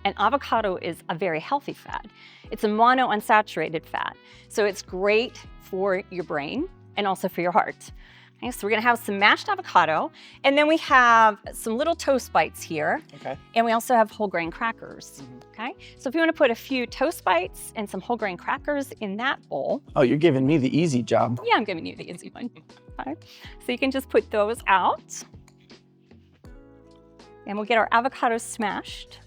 And avocado is a very healthy fat. It's a monounsaturated fat. So it's great for your brain and also for your heart. Okay, so we're gonna have some mashed avocado, and then we have some little toast bites here. Okay. And we also have whole grain crackers. Okay, so if you wanna put a few toast bites and some whole grain crackers in that bowl. Oh, you're giving me the easy job. Yeah, I'm giving you the easy one. Okay. So you can just put those out. And we'll get our avocado smashed.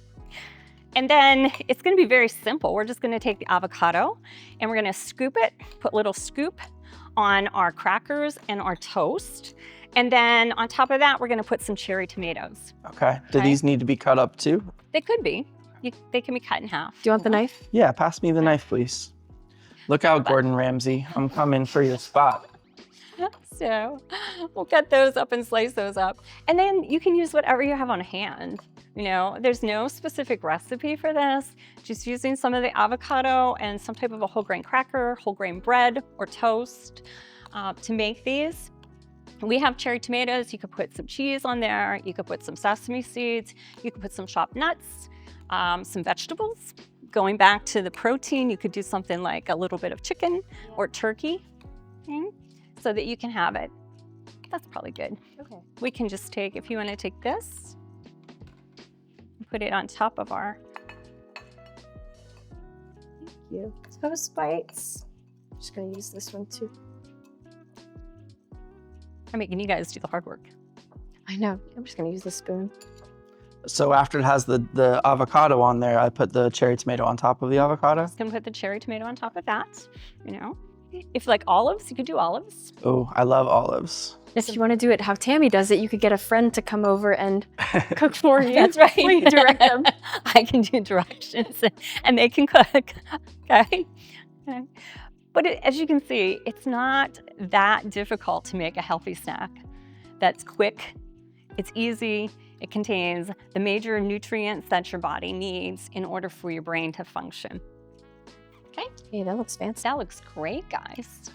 And then it's gonna be very simple. We're just gonna take the avocado and we're gonna scoop it, put a little scoop on our crackers and our toast. And then on top of that, we're gonna put some cherry tomatoes. Okay. Do these need to be cut up too? They could be. They can be cut in half. Do you want the knife? Yeah, pass me the knife, please. Look out, Gordon Ramsay. I'm coming for your spot. So we'll cut those up and slice those up. And then you can use whatever you have on hand. You know, there's no specific recipe for this, just using some of the avocado and some type of a whole grain cracker, whole grain bread or toast to make these. We have cherry tomatoes. You could put some cheese on there. You could put some sesame seeds. You could put some chopped nuts, some vegetables. Going back to the protein, you could do something like a little bit of chicken or turkey, okay, so that you can have it. That's probably good. Okay. We can just take, if you want to take this, put it on top of our Toast bites. I'm just gonna use this one too. I'm making you guys do the hard work. I know. I'm just gonna use the spoon. So after it has the avocado on there, I put the cherry tomato on top of the avocado. Just gonna put the cherry tomato on top of that, you know. If you like olives, you could do olives. Oh, I love olives. If you want to do it how Tammie does it, you could get a friend to come over and cook for you. That's right. Will you direct them? I can do directions and they can cook, okay? But as you can see, it's not that difficult to make a healthy snack that's quick, it's easy, it contains the major nutrients that your body needs in order for your brain to function. Okay? Hey, that looks fancy. That looks great, guys.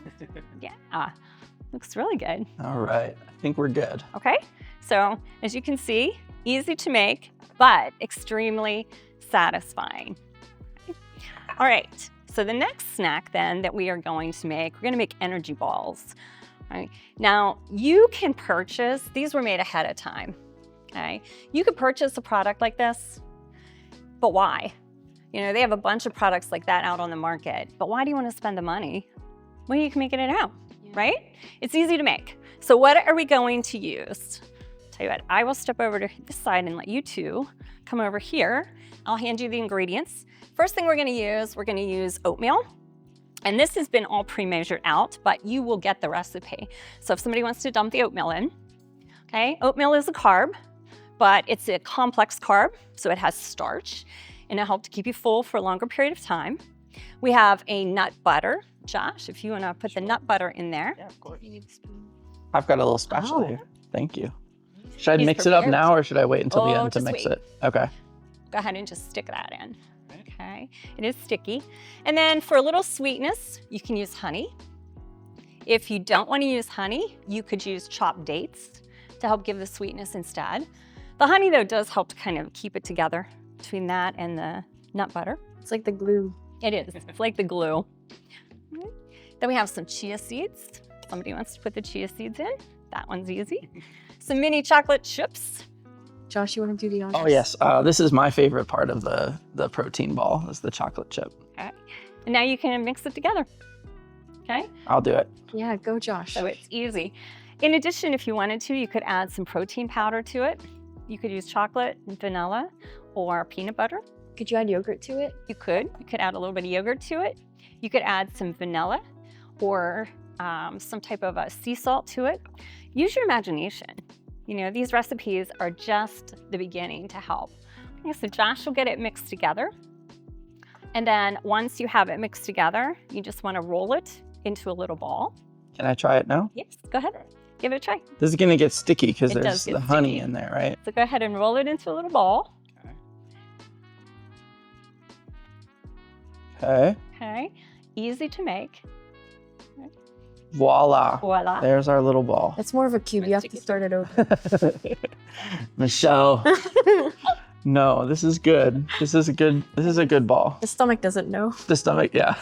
Yeah, looks really good. All right, I think we're good. Okay, so as you can see, easy to make, but extremely satisfying. All right, so the next snack then that we are going to make, we're gonna make energy balls. All right, now you can purchase, these were made ahead of time, okay? You could purchase a product like this, but why? You know, they have a bunch of products like that out on the market, but why do you want to spend the money when you can make it at home, right? It's easy to make. So what are we going to use? Tell you what, I will step over to this side and let you two come over here. I'll hand you the ingredients. First thing we're gonna use oatmeal. And this has been all pre-measured out, but you will get the recipe. So if somebody wants to dump the oatmeal in, okay? Oatmeal is a carb, but it's a complex carb, so it has starch. And it'll help to keep you full for a longer period of time. We have a nut butter. Josh, if you wanna put the nut butter in there. Yeah, of course. I've got a little spatula here. Thank you. Should I He's mix it up prepared. now or should I wait until the end to just mix wait. it? Okay. Go ahead and just stick that in. Okay, it is sticky. And then for a little sweetness, you can use honey. If you don't wanna use honey, you could use chopped dates to help give the sweetness instead. The honey though does help to kind of keep it together between that and the nut butter. It's like the glue. It is, it's like the glue. Then we have some chia seeds. Somebody wants to put the chia seeds in. That one's easy. Some mini chocolate chips. Josh, you want to do the honors? Oh yes, this is my favorite part of the protein ball, is the chocolate chip. Okay. And now you can mix it together. Okay? I'll do it. Yeah, go Josh. So it's easy. In addition, if you wanted to, you could add some protein powder to it. You could use chocolate, vanilla, or peanut butter. Could you add yogurt to it? You could add a little bit of yogurt to it. You could add some vanilla or some type of a sea salt to it. Use your imagination. You know, these recipes are just the beginning to help. Okay, so Josh will get it mixed together. And then once you have it mixed together, you just want to roll it into a little ball. Can I try it now? Yes, go ahead. Give it a try. This is gonna get sticky because It does there's get the honey sticky. in there, right? So go ahead and roll it into a little ball. Okay. Okay, easy to make. Voila. Voila. There's our little ball. It's more of a cube. You have to start it over. Michelle. No, this is good. This is a good ball. The stomach doesn't know. The stomach, yeah.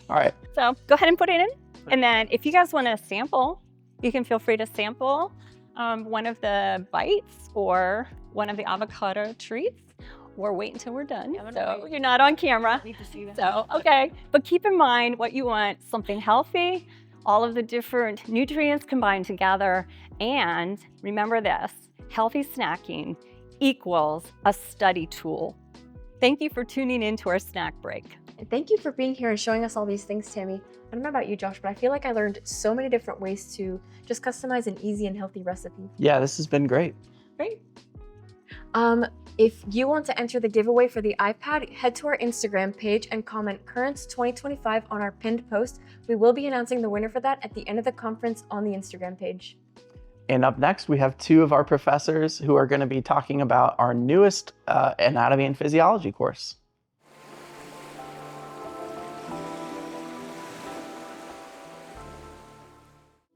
All right. So go ahead and put it in. And then if you guys want to sample, you can feel free to sample one of the bites or one of the avocado treats, or wait until we're done. So you're not on camera. Need to see that. So, okay. But keep in mind what you want, something healthy, all of the different nutrients combined together. And remember this, healthy snacking equals a study tool. Thank you for tuning in to our snack break. And thank you for being here and showing us all these things, Tammie. I don't know about you, Josh, but I feel like I learned so many different ways to just customize an easy and healthy recipe. Yeah, this has been great. Great. If you want to enter the giveaway for the iPad, head to our Instagram page and comment Currents 2025 on our pinned post. We will be announcing the winner for that at the end of the conference on the Instagram page. And up next, we have two of our professors who are going to be talking about our newest anatomy and physiology course.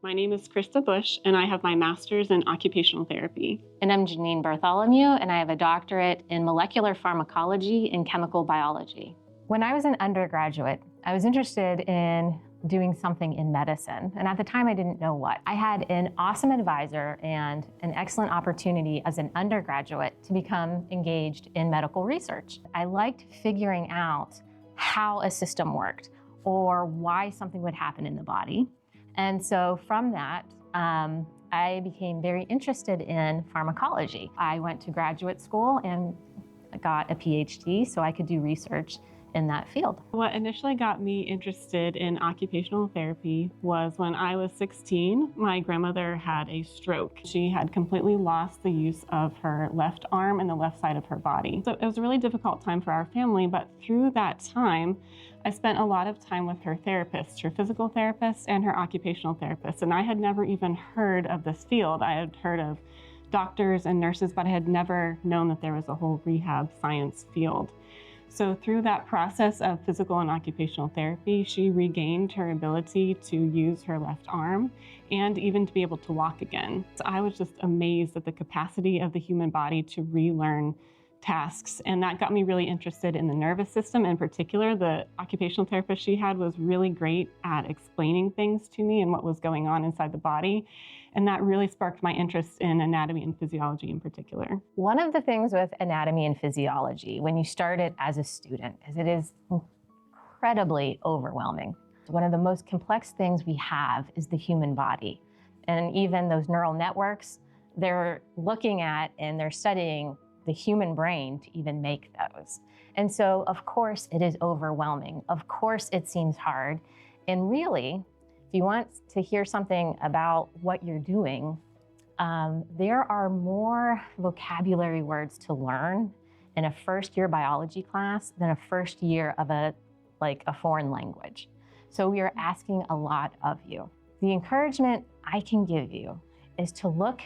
My name is Krista Bush, and I have my master's in occupational therapy. And I'm Janine Bartholomew, and I have a doctorate in molecular pharmacology and chemical biology. When I was an undergraduate, I was interested in doing something in medicine, and at the time I didn't know what. I had an awesome advisor and an excellent opportunity as an undergraduate to become engaged in medical research. I liked figuring out how a system worked or why something would happen in the body. And so from that, I became very interested in pharmacology. I went to graduate school and got a PhD so I could do research in that field. What initially got me interested in occupational therapy was when I was 16, my grandmother had a stroke. She had completely lost the use of her left arm and the left side of her body. So it was a really difficult time for our family, but through that time, I spent a lot of time with her therapist, her physical therapist and her occupational therapist. And I had never even heard of this field. I had heard of doctors and nurses, but I had never known that there was a whole rehab science field. So through that process of physical and occupational therapy, she regained her ability to use her left arm and even to be able to walk again. So I was just amazed at the capacity of the human body to relearn tasks. And that got me really interested in the nervous system in particular. The occupational therapist she had was really great at explaining things to me and what was going on inside the body. And that really sparked my interest in anatomy and physiology in particular. One of the things with anatomy and physiology, when you start it as a student, is it is incredibly overwhelming. One of the most complex things we have is the human body. And even those neural networks, they're looking at and they're studying the human brain to even make those. And so, of course, it is overwhelming. Of course, it seems hard. And really, if you want to hear something about what you're doing, there are more vocabulary words to learn in a first-year biology class than a first year of a foreign language. So we are asking a lot of you. The encouragement I can give you is to look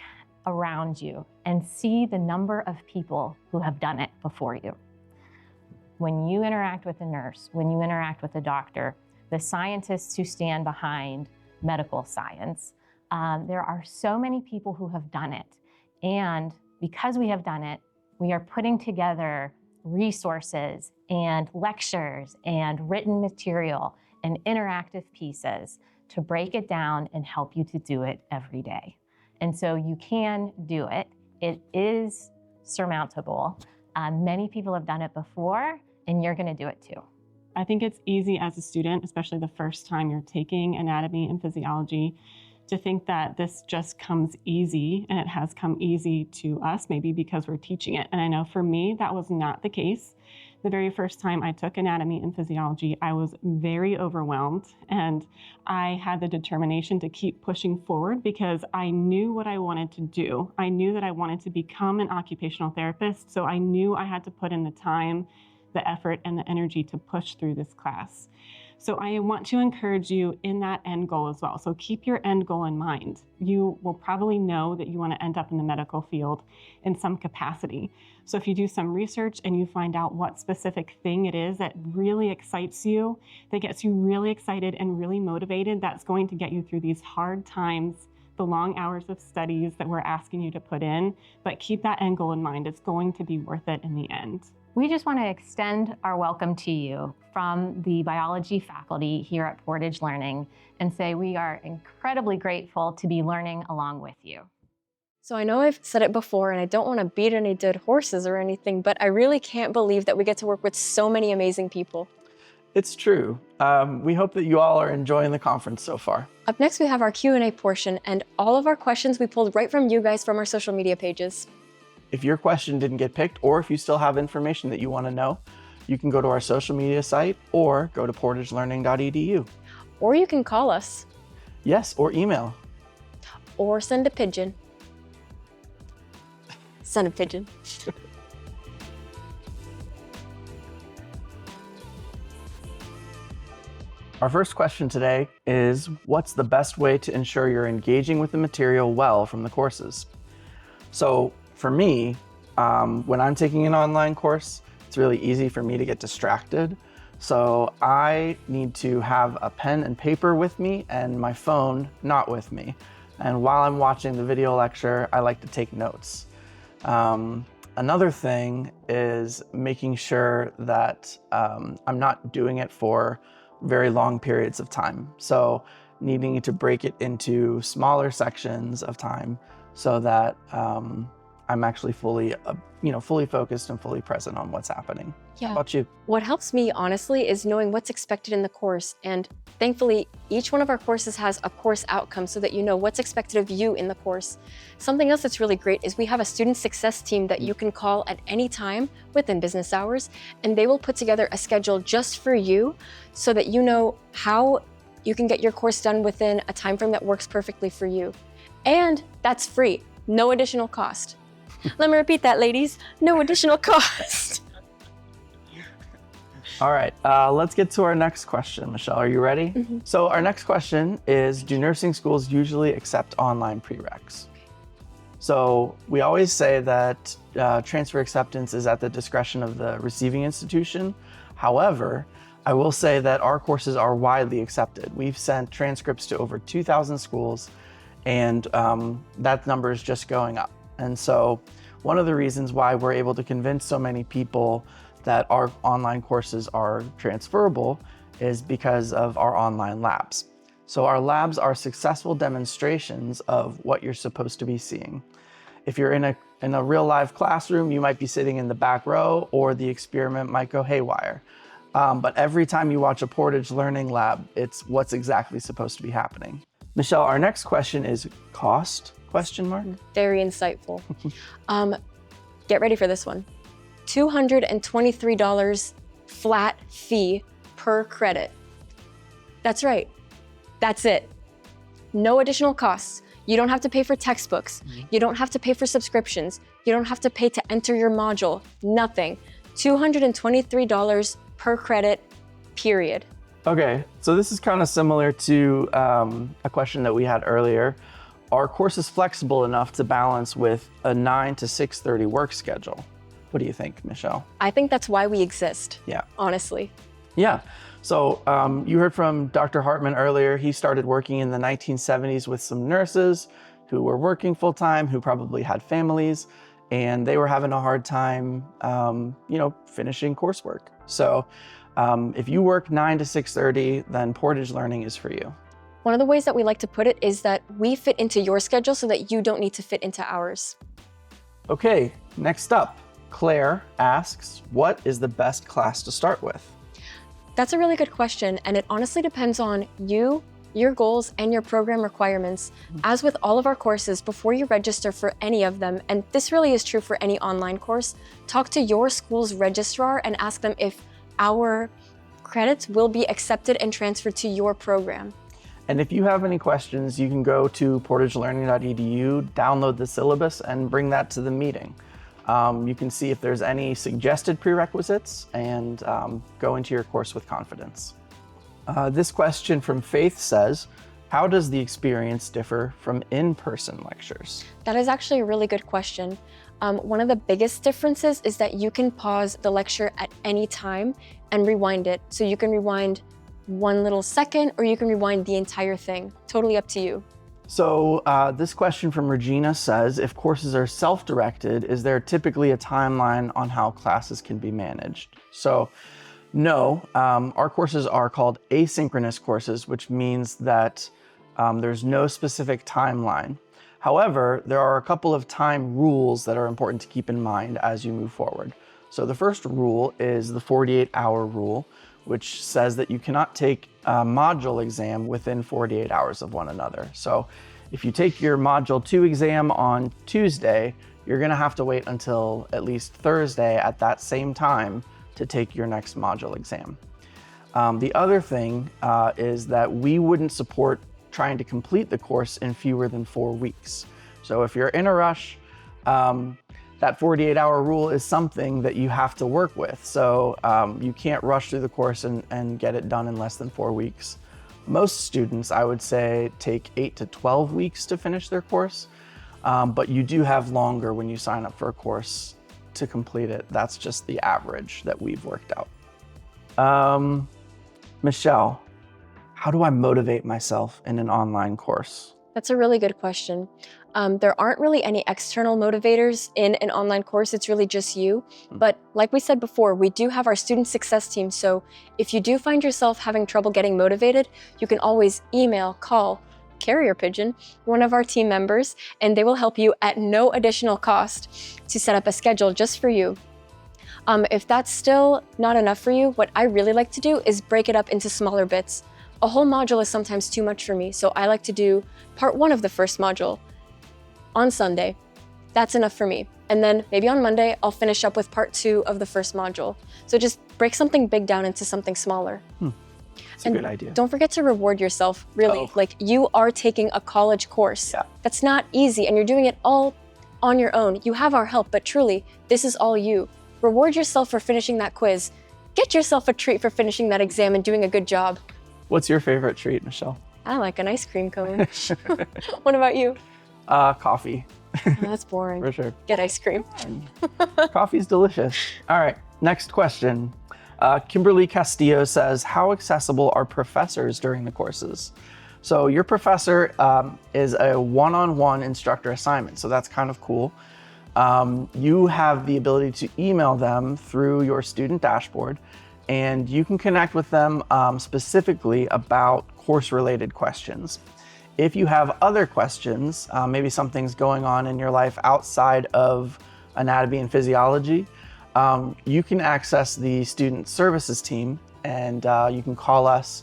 around you and see the number of people who have done it before you. When you interact with a nurse, when you interact with a doctor, the scientists who stand behind medical science, there are so many people who have done it. And because we have done it, we are putting together resources and lectures and written material and interactive pieces to break it down and help you to do it every day. And so you can do it. It is surmountable. Many people have done it before, and you're gonna do it too. I think it's easy as a student, especially the first time you're taking anatomy and physiology, to think that this just comes easy, and it has come easy to us, maybe because we're teaching it. And I know for me, that was not the case. The very first time I took anatomy and physiology, I was very overwhelmed, and I had the determination to keep pushing forward because I knew what I wanted to do. I knew that I wanted to become an occupational therapist, so I knew I had to put in the time, the effort, and the energy to push through this class. So I want to encourage you in that end goal as well. So keep your end goal in mind. You will probably know that you want to end up in the medical field in some capacity. So if you do some research and you find out what specific thing it is that really excites you, that gets you really excited and really motivated, that's going to get you through these hard times, the long hours of studies that we're asking you to put in. But keep that end goal in mind. It's going to be worth it in the end. We just want to extend our welcome to you from the biology faculty here at Portage Learning and say we are incredibly grateful to be learning along with you. So I know I've said it before and I don't want to beat any dead horses or anything, but I really can't believe that we get to work with so many amazing people. It's true. We hope that you all are enjoying the conference so far. Up next, we have our Q&A portion, and all of our questions we pulled right from you guys from our social media pages. If your question didn't get picked, or if you still have information that you want to know, you can go to our social media site or go to portagelearning.edu. Or you can call us. Yes, or email. Or send a pigeon. Send a pigeon. Our first question today is, what's the best way to ensure you're engaging with the material well from the courses? So for me, when I'm taking an online course, it's really easy for me to get distracted. So I need to have a pen and paper with me and my phone not with me. And while I'm watching the video lecture, I like to take notes. Another thing is making sure that I'm not doing it for very long periods of time. So needing to break it into smaller sections of time so that I'm actually fully focused and fully present on what's happening. Yeah. How about you? What helps me, honestly, is knowing what's expected in the course. And thankfully, each one of our courses has a course outcome so that you know what's expected of you in the course. Something else that's really great is we have a student success team that you can call at any time within business hours, and they will put together a schedule just for you so that you know how you can get your course done within a time frame that works perfectly for you. And that's free, no additional cost. Let me repeat that, ladies. No additional cost. All right, let's get to our next question. Michelle, are you ready? Mm-hmm. So our next question is, do nursing schools usually accept online prereqs? So we always say that transfer acceptance is at the discretion of the receiving institution. However, I will say that our courses are widely accepted. We've sent transcripts to over 2,000 schools, and that number is just going up. And so one of the reasons why we're able to convince so many people that our online courses are transferable is because of our online labs. So our labs are successful demonstrations of what you're supposed to be seeing. If you're in a real live classroom, you might be sitting in the back row, or the experiment might go haywire. But every time you watch a Portage Learning Lab, it's what's exactly supposed to be happening. Michelle, our next question is cost? ? Very insightful. Get ready for this one. $223 flat fee per credit. That's right. That's it. No additional costs. You don't have to pay for textbooks. You don't have to pay for subscriptions. You don't have to pay to enter your module. Nothing. $223 per credit, period. Okay, so this is kind of similar to a question that we had earlier. Are courses flexible enough to balance with a 9 to 6:30 work schedule? What do you think, Michelle? I think that's why we exist. Yeah. Honestly. Yeah. So you heard from Dr. Hartman earlier. He started working in the 1970s with some nurses who were working full time, who probably had families, and they were having a hard time, finishing coursework. So if you work 9 to 6:30, then Portage Learning is for you. One of the ways that we like to put it is that we fit into your schedule so that you don't need to fit into ours. Okay, next up, Claire asks, what is the best class to start with? That's a really good question, and it honestly depends on you, your goals, and your program requirements. As with all of our courses, before you register for any of them, and this really is true for any online course, talk to your school's registrar and ask them if our credits will be accepted and transferred to your program. And if you have any questions, you can go to portagelearning.edu, download the syllabus, and bring that to the meeting. You can see if there's any suggested prerequisites and go into your course with confidence. This question from Faith says, how does the experience differ from in-person lectures? That is actually a really good question. One of the biggest differences is that you can pause the lecture at any time and rewind it. So you can rewind 1 little second, or you can rewind the entire thing. Totally up to you. So this question from Regina says, if courses are self-directed, is there typically a timeline on how classes can be managed? So no, our courses are called asynchronous courses, which means that there's no specific timeline. However, there are a couple of time rules that are important to keep in mind as you move forward. So the first rule is the 48-hour rule, which says that you cannot take a module exam within 48 hours of one another. So if you take your Module 2 exam on Tuesday, you're gonna have to wait until at least Thursday at that same time to take your next module exam. The other thing is that we wouldn't support trying to complete the course in fewer than 4 weeks. So if you're in a rush, that 48-hour rule is something that you have to work with. So you can't rush through the course and get it done in less than 4 weeks. Most students, I would say, take 8 to 12 weeks to finish their course, but you do have longer when you sign up for a course to complete it. That's just the average that we've worked out. Michelle, how do I motivate myself in an online course? That's a really good question. There aren't really any external motivators in an online course. It's really just you. But like we said before, we do have our student success team. So if you do find yourself having trouble getting motivated, you can always email, call, carrier pigeon one of our team members, and they will help you at no additional cost to set up a schedule just for you. If that's still not enough for you, what I really like to do is break it up into smaller bits. A whole module is sometimes too much for me, so I like to do part 1 of the first module on Sunday. That's enough for me. And then maybe on Monday, I'll finish up with part 2 of the first module. So just break something big down into something smaller. That's a good idea. Don't forget to reward yourself, really. Like, you are taking a college course. Yeah. That's not easy, and you're doing it all on your own. You have our help, but truly, this is all you. Reward yourself for finishing that quiz. Get yourself a treat for finishing that exam and doing a good job. What's your favorite treat, Michelle? I like an ice cream cone. What about you? Coffee. Oh, that's boring. For sure. Get ice cream. Coffee's delicious. All right, next question. Kimberly Castillo says, how accessible are professors during the courses? So your professor is a one-on-one instructor assignment, so that's kind of cool. You have the ability to email them through your student dashboard, and you can connect with them specifically about course-related questions. If you have other questions, maybe something's going on in your life outside of anatomy and physiology, you can access the student services team, and you can call us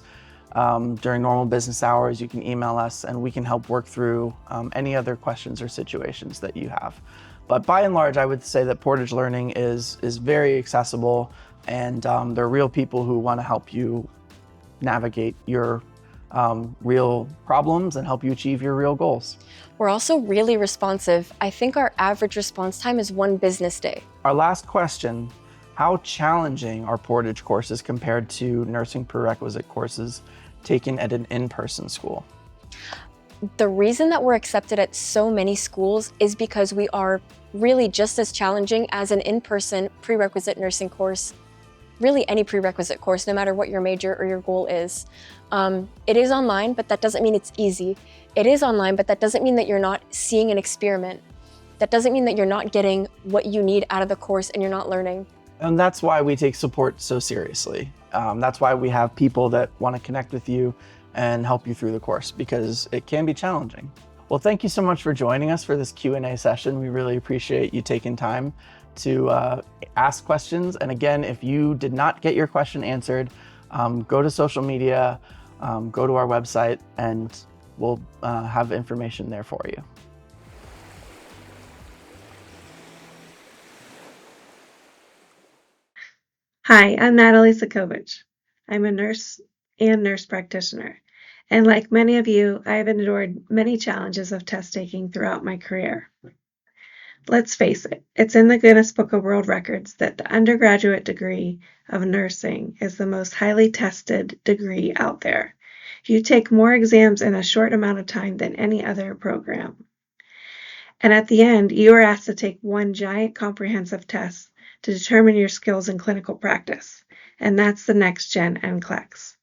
during normal business hours. You can email us, and we can help work through any other questions or situations that you have. But by and large, I would say that Portage Learning is very accessible, and they're real people who want to help you navigate your real problems and help you achieve your real goals. We're also really responsive. I think our average response time is 1 business day. Our last question, how challenging are Portage courses compared to nursing prerequisite courses taken at an in-person school? The reason that we're accepted at so many schools is because we are really just as challenging as an in-person prerequisite nursing course. Really any prerequisite course, no matter what your major or your goal is. It is online, but that doesn't mean it's easy. It is online, but that doesn't mean that you're not seeing an experiment. That doesn't mean that you're not getting what you need out of the course and you're not learning. And that's why we take support so seriously. That's why we have people that want to connect with you and help you through the course, because it can be challenging. Well, thank you so much for joining us for this Q&A session. We really appreciate you taking time to ask questions. And again, if you did not get your question answered, go to social media, go to our website, and we'll have information there for you. Hi, I'm Natalie Sakovich. I'm a nurse and nurse practitioner. And like many of you, I have endured many challenges of test taking throughout my career. let's face it, it's in the Guinness Book of World Records that the undergraduate degree of nursing is the most highly tested degree out there. You take more exams in a short amount of time than any other program. And at the end, you are asked to take one giant comprehensive test to determine your skills in clinical practice, and that's the Next Gen NCLEX.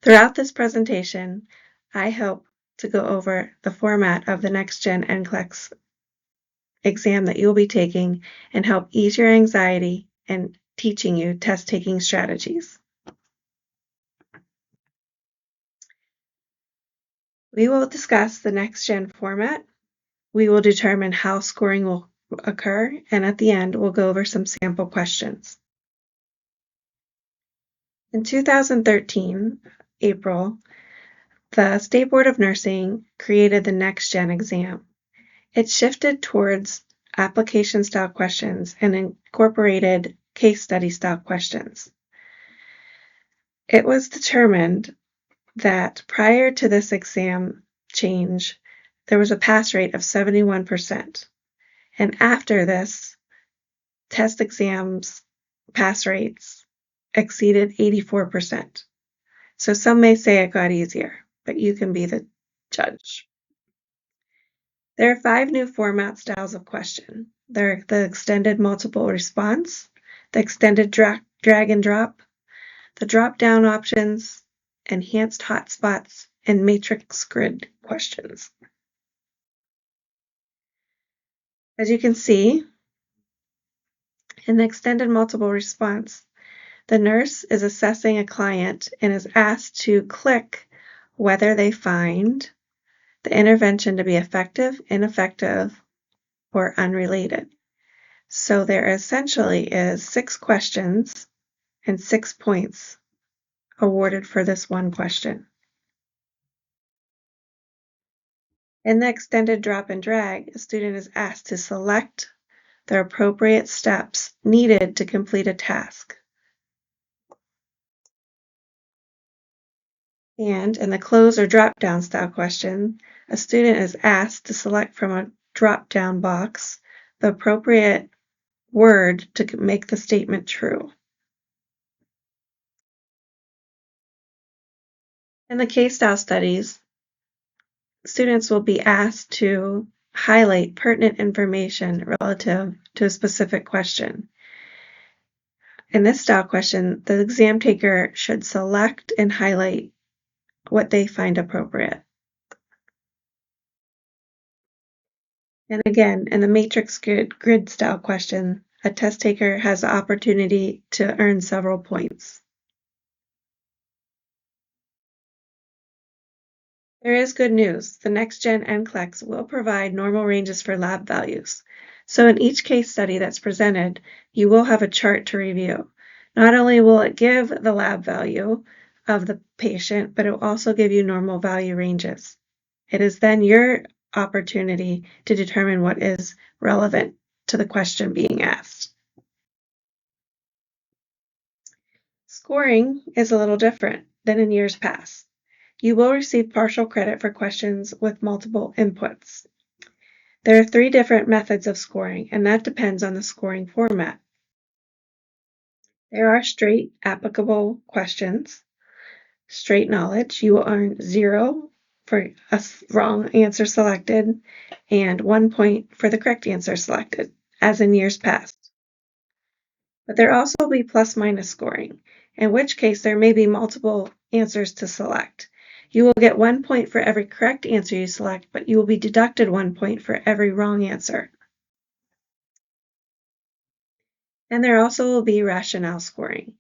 Throughout this presentation, I hope to go over the format of the Next Gen NCLEX exam that you'll be taking and help ease your anxiety and teaching you test-taking strategies. We will discuss the Next Gen format. We will determine how scoring will occur, and at the end, we'll go over some sample questions. In 2013, April, the State Board of Nursing created the Next Gen exam. It shifted towards application-style questions and incorporated case study-style questions. It was determined that prior to this exam change, there was a pass rate of 71%. And after this, test exams pass rates exceeded 84%. So some may say it got easier, but you can be the judge. There are 5 new format styles of question. There are the extended multiple response, the extended drag and drop, the drop-down options, enhanced hotspots, and matrix grid questions. As you can see, in the extended multiple response, the nurse is assessing a client and is asked to click whether they find the intervention to be effective, ineffective, or unrelated. So there essentially is 6 questions and 6 points awarded for this one question. In the extended drop and drag, a student is asked to select the appropriate steps needed to complete a task. And in the close or drop-down style question, a student is asked to select from a drop-down box the appropriate word to make the statement true. In the case style studies, students will be asked to highlight pertinent information relative to a specific question. In this style question, the exam taker should select and highlight what they find appropriate. And again, in the matrix grid style question, a test taker has the opportunity to earn several points. There is good news. The Next Gen NCLEX will provide normal ranges for lab values. So in each case study that's presented, you will have a chart to review. Not only will it give the lab value of the patient, but it will also give you normal value ranges. It is then your opportunity to determine what is relevant to the question being asked. Scoring is a little different than in years past. You will receive partial credit for questions with multiple inputs. There are 3 different methods of scoring, and that depends on the scoring format. There are straight applicable questions. Straight knowledge, you will earn 0 for a wrong answer selected and 1 point for the correct answer selected, as in years past. But there also will be plus-minus scoring, in which case there may be multiple answers to select. You will get 1 point for every correct answer you select, but you will be deducted 1 point for every wrong answer. And there also will be rationale scoring.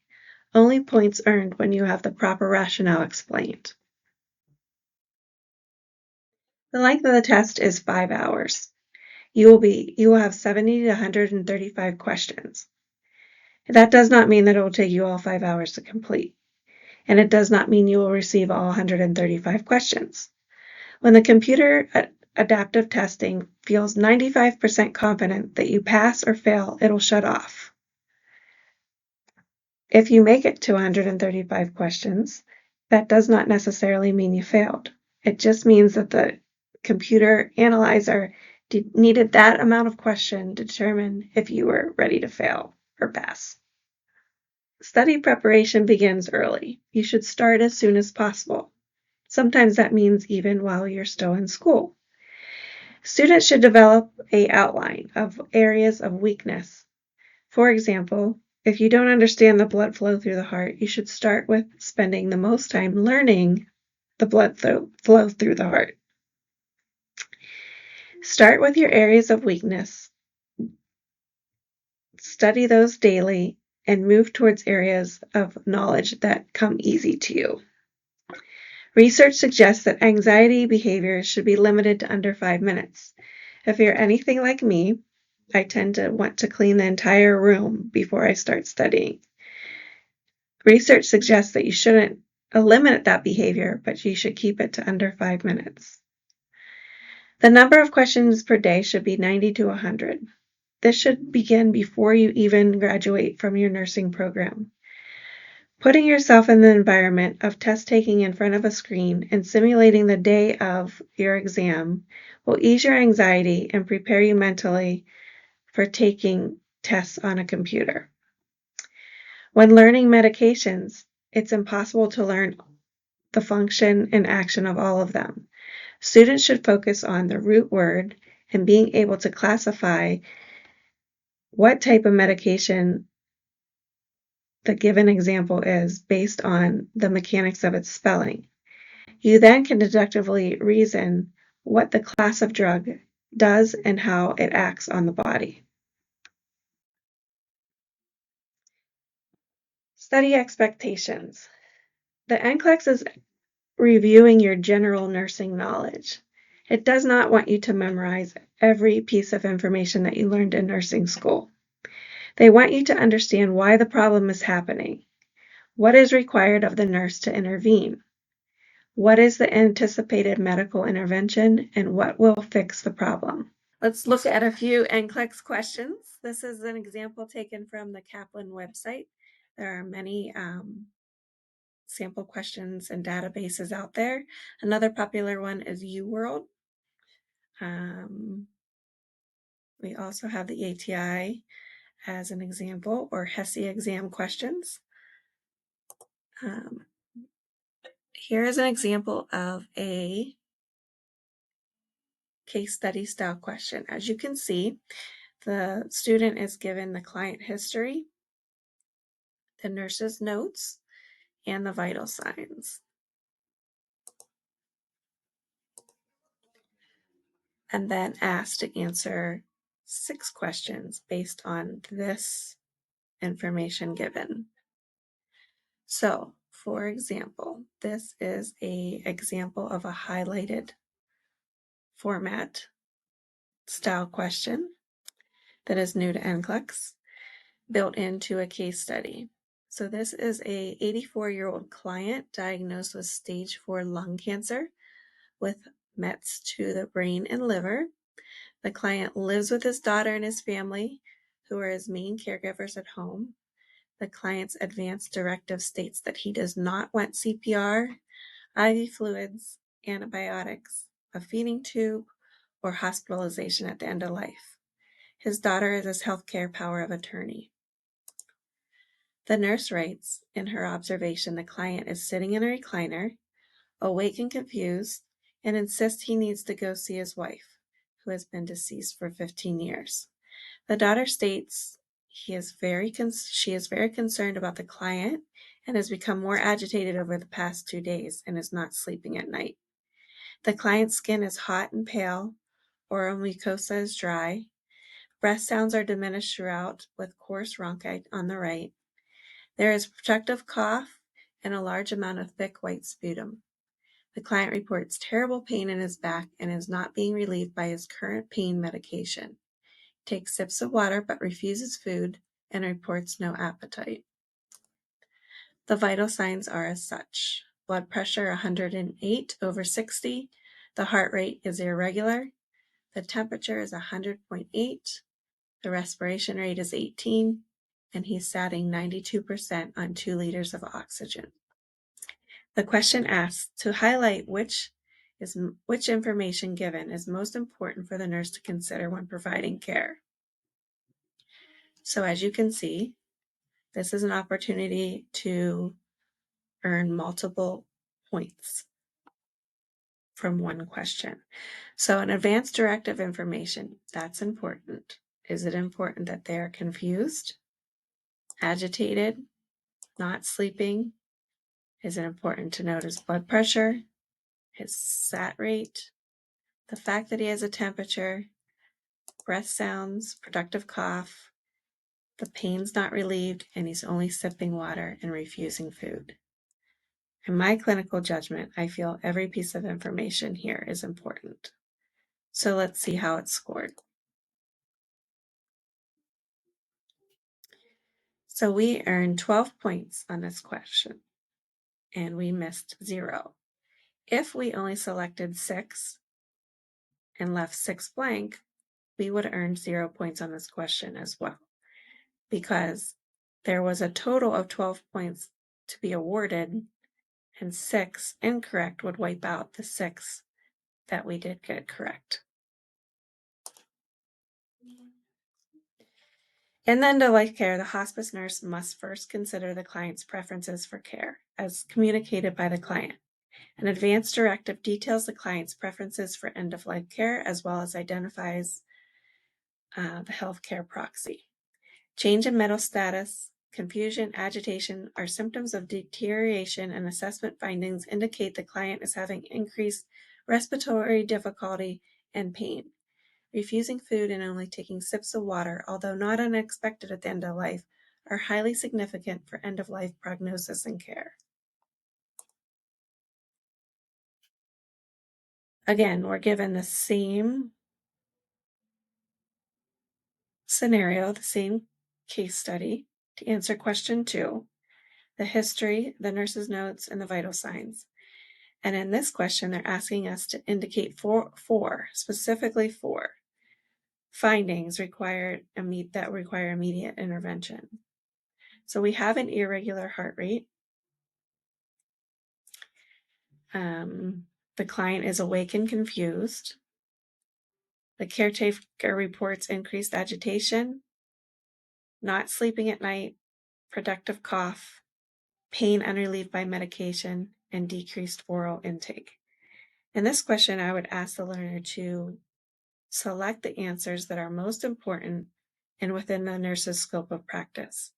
Only points earned when you have the proper rationale explained. The length of the test is 5 hours. You will have 70 to 135 questions. That does not mean that it will take you all 5 hours to complete. And it does not mean you will receive all 135 questions. When the computer adaptive testing feels 95% confident that you pass or fail, it'll shut off. If you make it to 135 questions, that does not necessarily mean you failed. It just means that the computer analyzer needed that amount of question to determine if you were ready to fail or pass. Study preparation begins early. You should start as soon as possible. Sometimes that means even while you're still in school. Students should develop an outline of areas of weakness. For example, if you don't understand the blood flow through the heart, you should start with spending the most time learning the blood flow through the heart. Start with your areas of weakness. Study those daily and move towards areas of knowledge that come easy to you. Research suggests that anxiety behaviors should be limited to under 5 minutes. If you're anything like me, I tend to want to clean the entire room before I start studying. Research suggests that you shouldn't eliminate that behavior, but you should keep it to under 5 minutes. The number of questions per day should be 90 to 100. This should begin before you even graduate from your nursing program. Putting yourself in the environment of test taking in front of a screen and simulating the day of your exam will ease your anxiety and prepare you mentally for taking tests on a computer. When learning medications, it's impossible to learn the function and action of all of them. Students should focus on the root word and being able to classify what type of medication the given example is based on the mechanics of its spelling. You then can deductively reason what the class of drug does and how it acts on the body. Study expectations. The NCLEX is reviewing your general nursing knowledge. It does not want you to memorize every piece of information that you learned in nursing school. They want you to understand why the problem is happening, what is required of the nurse to intervene, what is the anticipated medical intervention, and what will fix the problem. Let's look at a few NCLEX questions. This is an example taken from the Kaplan website. There are many sample questions and databases out there. Another popular one is UWorld. We also have the ATI as an example, or HESI exam questions. Here is an example of a case study style question. As you can see, the student is given the client history, the nurse's notes, and the vital signs. And then asked to answer 6 questions based on this information given. So, for example, this is an example of a highlighted format style question that is new to NCLEX, built into a case study. So this is a 84-year-old client diagnosed with stage 4 lung cancer with mets to the brain and liver. The client lives with his daughter and his family, who are his main caregivers at home. The client's advance directive states that he does not want CPR, IV fluids, antibiotics, a feeding tube, or hospitalization at the end of life. His daughter is his healthcare power of attorney. The nurse writes, in her observation, the client is sitting in a recliner, awake and confused, and insists he needs to go see his wife, who has been deceased for 15 years. The daughter states she is very concerned about the client and has become more agitated over the past 2 days and is not sleeping at night. The client's skin is hot and pale, oral mucosa is dry, breath sounds are diminished throughout with coarse rhonchi on the right. There is protractive cough and a large amount of thick white sputum. The client reports terrible pain in his back and is not being relieved by his current pain medication. He takes sips of water but refuses food and reports no appetite. The vital signs are as such. Blood pressure 108/60. The heart rate is irregular. The temperature is 100.8. The respiration rate is 18. And he's satting 92% on 2 liters of oxygen. The question asks to highlight which is which information given is most important for the nurse to consider when providing care. So as you can see, this is an opportunity to earn multiple points from one question. So an advanced directive information, that's important. Is it important that they are confused, agitated, not sleeping? Is it important to note his blood pressure, his sat rate, the fact that he has a temperature, breath sounds, productive cough, the pain's not relieved, and he's only sipping water and refusing food? In my clinical judgment, I feel every piece of information here is important. So let's see how it's scored. So we earned 12 points on this question, and we missed 0. If we only selected 6 and left 6 blank, we would earn 0 points on this question as well, because there was a total of 12 points to be awarded, and 6 incorrect would wipe out the 6 that we did get correct. In the end-of-life care, the hospice nurse must first consider the client's preferences for care, as communicated by the client. An advanced directive details the client's preferences for end-of-life care, as well as identifies the healthcare proxy. Change in mental status, confusion, agitation are symptoms of deterioration, and assessment findings indicate the client is having increased respiratory difficulty and pain. Refusing food and only taking sips of water, although not unexpected at the end of life, are highly significant for end-of-life prognosis and care. Again, we're given the same scenario, the same case study to answer question 2, the history, the nurse's notes, and the vital signs. And in this question, they're asking us to indicate specifically four findings that require immediate intervention. So we have an irregular heart rate. The client is awake and confused. The caretaker reports increased agitation, not sleeping at night, productive cough, pain unrelieved by medication, and decreased oral intake. In this question, I would ask the learner to select the answers that are most important and within the nurse's scope of practice.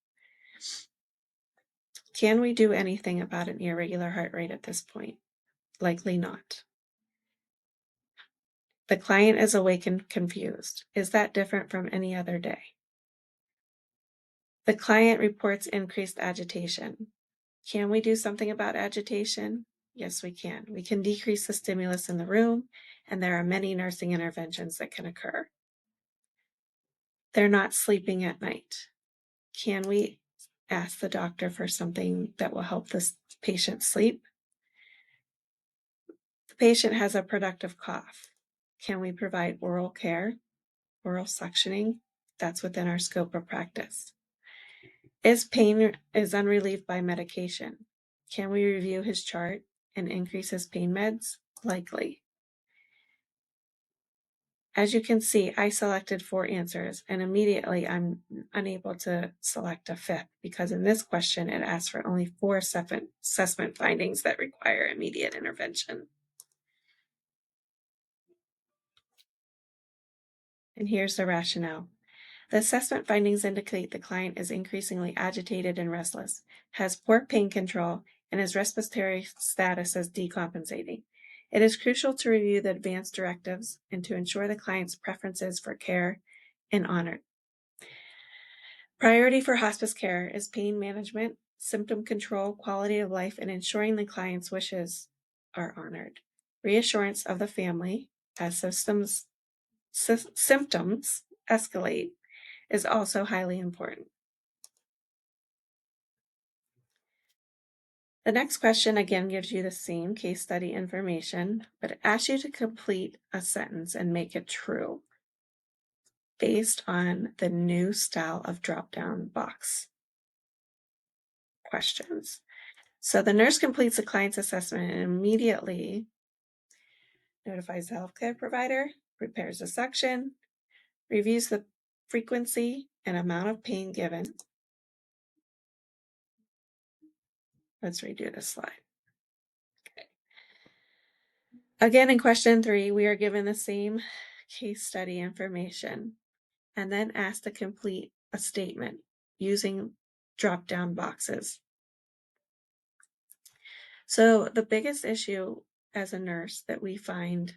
Can we do anything about an irregular heart rate at this point? Likely not. The client is awake and confused. Is that different from any other day? The client reports increased agitation. Can we do something about agitation? Yes, we can. We can decrease the stimulus in the room, and there are many nursing interventions that can occur. They're not sleeping at night. Can we ask the doctor for something that will help this patient sleep? The patient has a productive cough. Can we provide oral care, oral suctioning? That's within our scope of practice. His pain is unrelieved by medication. Can we review his chart and increase his pain meds? Likely. As you can see, I selected 4 answers, and immediately I'm unable to select a 5th because in this question it asks for only 4 assessment findings that require immediate intervention. And here's the rationale. The assessment findings indicate the client is increasingly agitated and restless, has poor pain control, and his respiratory status is decompensating. It is crucial to review the advanced directives and to ensure the client's preferences for care are honored. Priority for hospice care is pain management, symptom control, quality of life, and ensuring the client's wishes are honored. Reassurance of the family as symptoms escalate is also highly important. The next question again gives you the same case study information, but it asks you to complete a sentence and make it true based on the new style of drop-down box questions. So the nurse completes the client's assessment and immediately notifies the healthcare provider, prepares a section, reviews the frequency and amount of pain given. Let's redo this slide. Okay. Again, in question 3, we are given the same case study information and then asked to complete a statement using drop-down boxes. So the biggest issue as a nurse that we find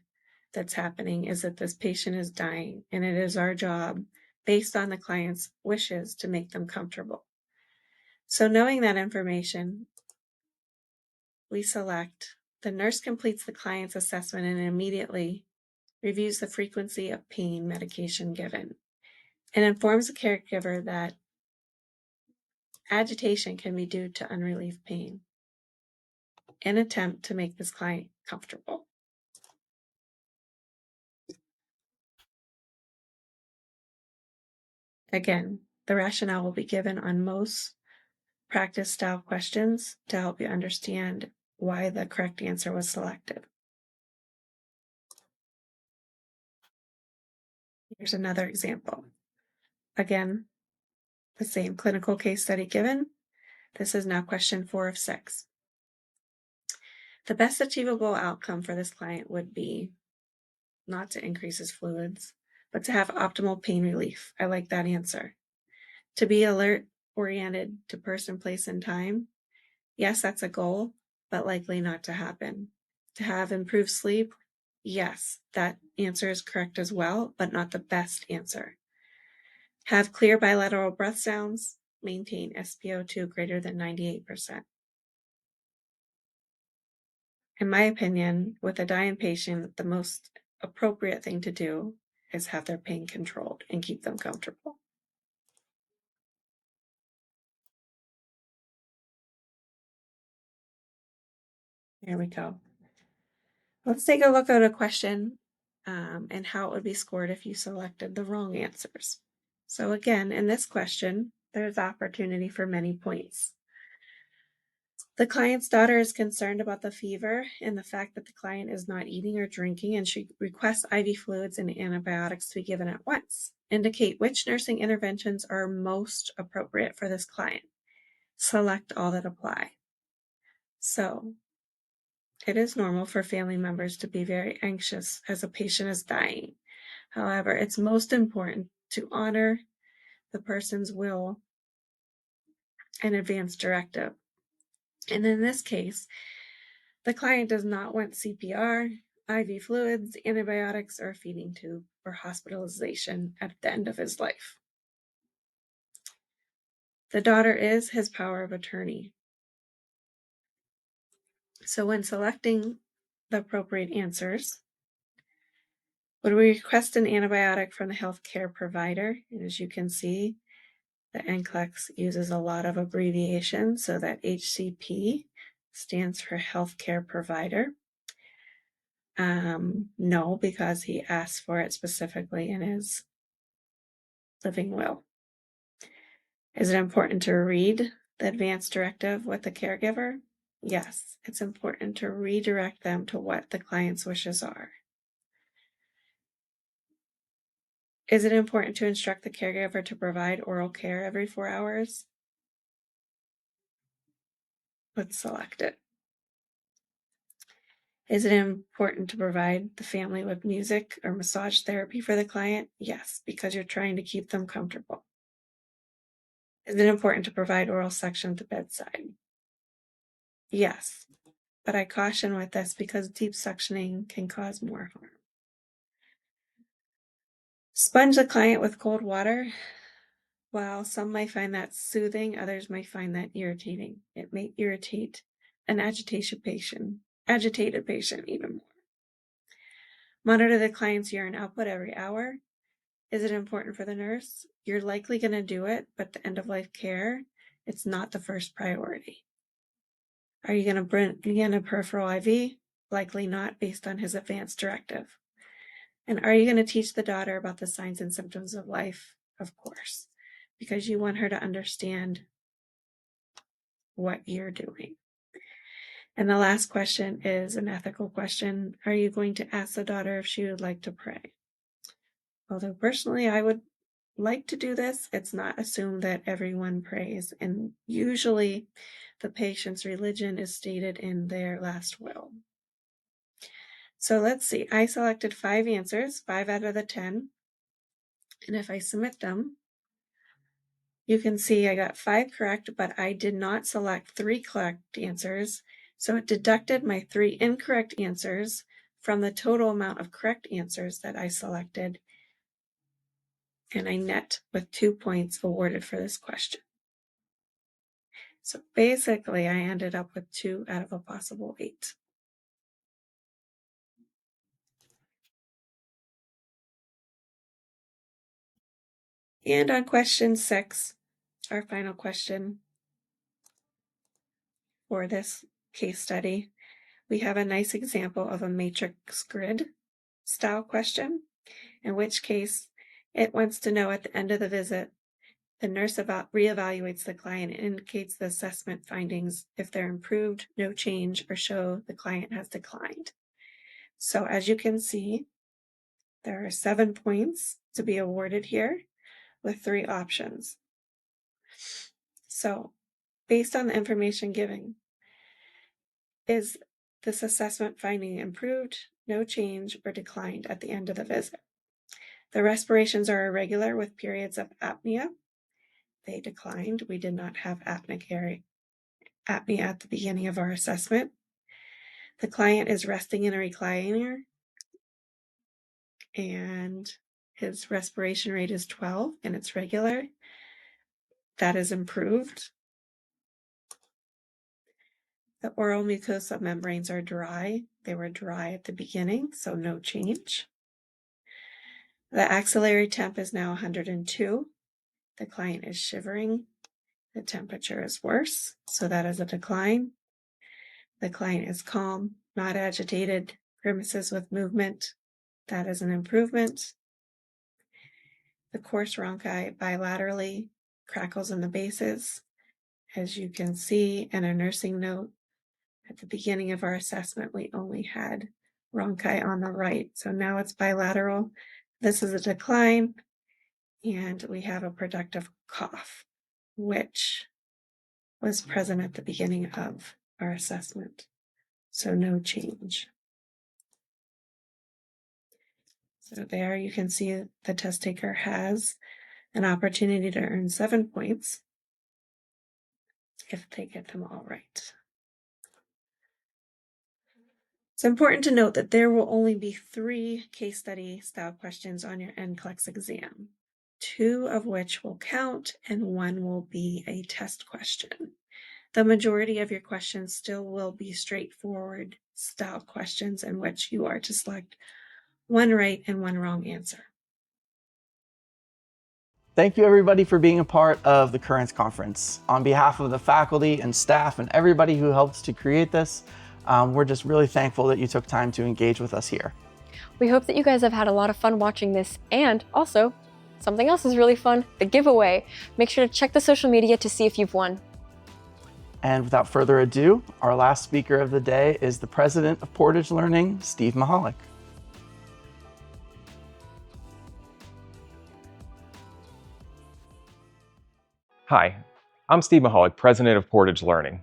that's happening is that this patient is dying, and it is our job, based on the client's wishes, to make them comfortable. So knowing that information, we select, the nurse completes the client's assessment and immediately reviews the frequency of pain medication given and informs the caregiver that agitation can be due to unrelieved pain, in an attempt to make this client comfortable. Again, the rationale will be given on most practice style questions to help you understand why the correct answer was selected. Here's another example. Again, the same clinical case study given. This is now question 4 of 6. The best achievable outcome for this client would be not to increase his fluids, but to have optimal pain relief. I like that answer. To be alert, oriented to person, place, and time. Yes, that's a goal, but likely not to happen. To have improved sleep. Yes, that answer is correct as well, but not the best answer. Have clear bilateral breath sounds. Maintain SpO2 greater than 98%. In my opinion, with a dying patient, the most appropriate thing to do is have their pain controlled and keep them comfortable. There we go. Let's take a look at a question and how it would be scored if you selected the wrong answers. So again, in this question, there's opportunity for many points. The client's daughter is concerned about the fever and the fact that the client is not eating or drinking, and she requests IV fluids and antibiotics to be given at once. Indicate which nursing interventions are most appropriate for this client. Select all that apply. So, it is normal for family members to be very anxious as a patient is dying. However, it's most important to honor the person's will and advance directive. And in this case, the client does not want CPR, IV fluids, antibiotics, or a feeding tube, or hospitalization at the end of his life. The daughter is his power of attorney. So when selecting the appropriate answers, would we request an antibiotic from the healthcare provider? And as you can see, the NCLEX uses a lot of abbreviations, so that HCP stands for healthcare provider. No, because he asked for it specifically in his living will. Is it important to read the advance directive with the caregiver? Yes, it's important to redirect them to what the client's wishes are. Is it important to instruct the caregiver to provide oral care every 4 hours? Let's select it. Is it important to provide the family with music or massage therapy for the client? Yes, because you're trying to keep them comfortable. Is it important to provide oral suction at the bedside? Yes, but I caution with this because deep suctioning can cause more harm. Sponge the client with cold water. While some might find that soothing, others might find that irritating. It may irritate an agitated patient even more. Monitor the client's urine output every hour. Is it important for the nurse? You're likely going to do it, but the end-of-life care, it's not the first priority. Are you going to bring in a peripheral IV? Likely not, based on his advance directive. And are you going to teach the daughter about the signs and symptoms of life? Of course, because you want her to understand what you're doing. And the last question is an ethical question. Are you going to ask the daughter if she would like to pray? Although personally, I would like to do this, it's not assumed that everyone prays. And usually the patient's religion is stated in their last will. So let's see. I selected 5 answers, 5 out of the 10. And if I submit them, you can see I got 5 correct, but I did not select 3 correct answers. So it deducted my 3 incorrect answers from the total amount of correct answers that I selected. And I net with 2 points awarded for this question. So basically, I ended up with 2 out of a possible 8. And on question 6, our final question for this case study, we have a nice example of a matrix grid style question, in which case it wants to know at the end of the visit, the nurse reevaluates the client and indicates the assessment findings if they're improved, no change, or show the client has declined. So as you can see, there are 7 points to be awarded here with 3 options. So based on the information given, is this assessment finding improved, no change, or declined at the end of the visit? The respirations are irregular with periods of apnea. They declined. We did not have apnea at the beginning of our assessment. The client is resting in a recliner, and his respiration rate is 12, and it's regular. That is improved. The oral mucosa membranes are dry. They were dry at the beginning, so no change. The axillary temp is now 102. The client is shivering. The temperature is worse, so that is a decline. The client is calm, not agitated, grimaces with movement. That is an improvement. The coarse rhonchi bilaterally, crackles in the bases. As you can see in a nursing note, at the beginning of our assessment, we only had rhonchi on the right. So now it's bilateral. This is a decline. And we have a productive cough, which was present at the beginning of our assessment. So no change. So there you can see the test taker has an opportunity to earn 7 points if they get them all right. It's important to note that there will only be 3 case study style questions on your NCLEX exam, 2 of which will count and 1 will be a test question. The majority of your questions still will be straightforward style questions in which you are to select 1 right and 1 wrong answer. Thank you everybody for being a part of the Currents Conference. On behalf of the faculty and staff and everybody who helped to create this, we're just really thankful that you took time to engage with us here. We hope that you guys have had a lot of fun watching this, and also, something else is really fun, the giveaway. Make sure to check the social media to see if you've won. And without further ado, our last speaker of the day is the president of Portage Learning, Steve Michalik. Hi, I'm Steve Michalik, president of Portage Learning.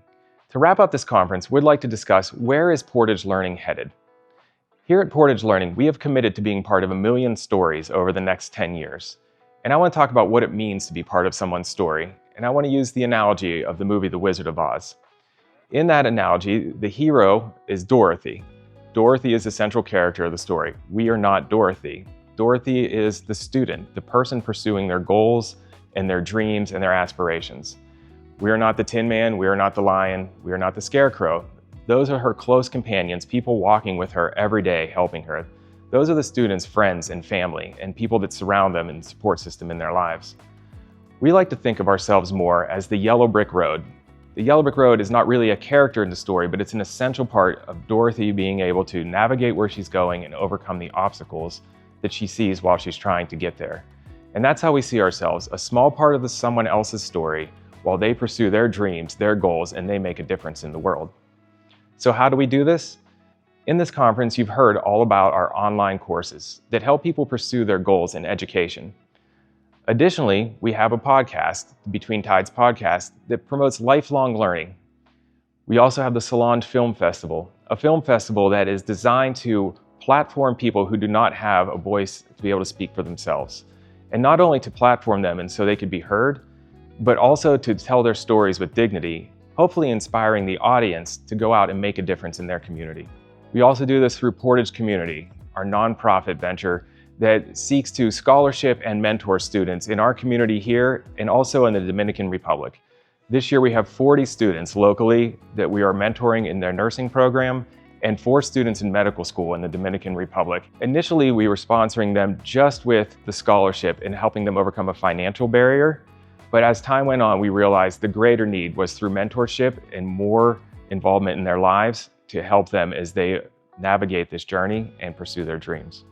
To wrap up this conference, we'd like to discuss where is Portage Learning headed. Here at Portage Learning, we have committed to being part of 1 million stories over the next 10 years. And I want to talk about what it means to be part of someone's story. And I want to use the analogy of the movie The Wizard of Oz. In that analogy, the hero is Dorothy. Dorothy is the central character of the story. We are not Dorothy. Dorothy is the student, the person pursuing their goals and their dreams and their aspirations. We are not the Tin Man, we are not the Lion, we are not the Scarecrow. Those are her close companions, people walking with her every day, helping her. Those are the students' friends and family, and people that surround them and support system in their lives. We like to think of ourselves more as the Yellow Brick Road. The Yellow Brick Road is not really a character in the story, but it's an essential part of Dorothy being able to navigate where she's going and overcome the obstacles that she sees while she's trying to get there. And that's how we see ourselves, a small part of someone else's story while they pursue their dreams, their goals, and they make a difference in the world. So how do we do this? In this conference, you've heard all about our online courses that help people pursue their goals in education. Additionally, we have a podcast, the Between Tides podcast, that promotes lifelong learning. We also have the Salon Film Festival, a film festival that is designed to platform people who do not have a voice to be able to speak for themselves. And not only to platform them and so they could be heard, but also to tell their stories with dignity, hopefully inspiring the audience to go out and make a difference in their community. We also do this through Portage Community, our nonprofit venture that seeks to scholarship and mentor students in our community here and also in the Dominican Republic. This year we have 40 students locally that we are mentoring in their nursing program and 4 students in medical school in the Dominican Republic. Initially, we were sponsoring them just with the scholarship and helping them overcome a financial barrier. But as time went on, we realized the greater need was through mentorship and more involvement in their lives to help them as they navigate this journey and pursue their dreams.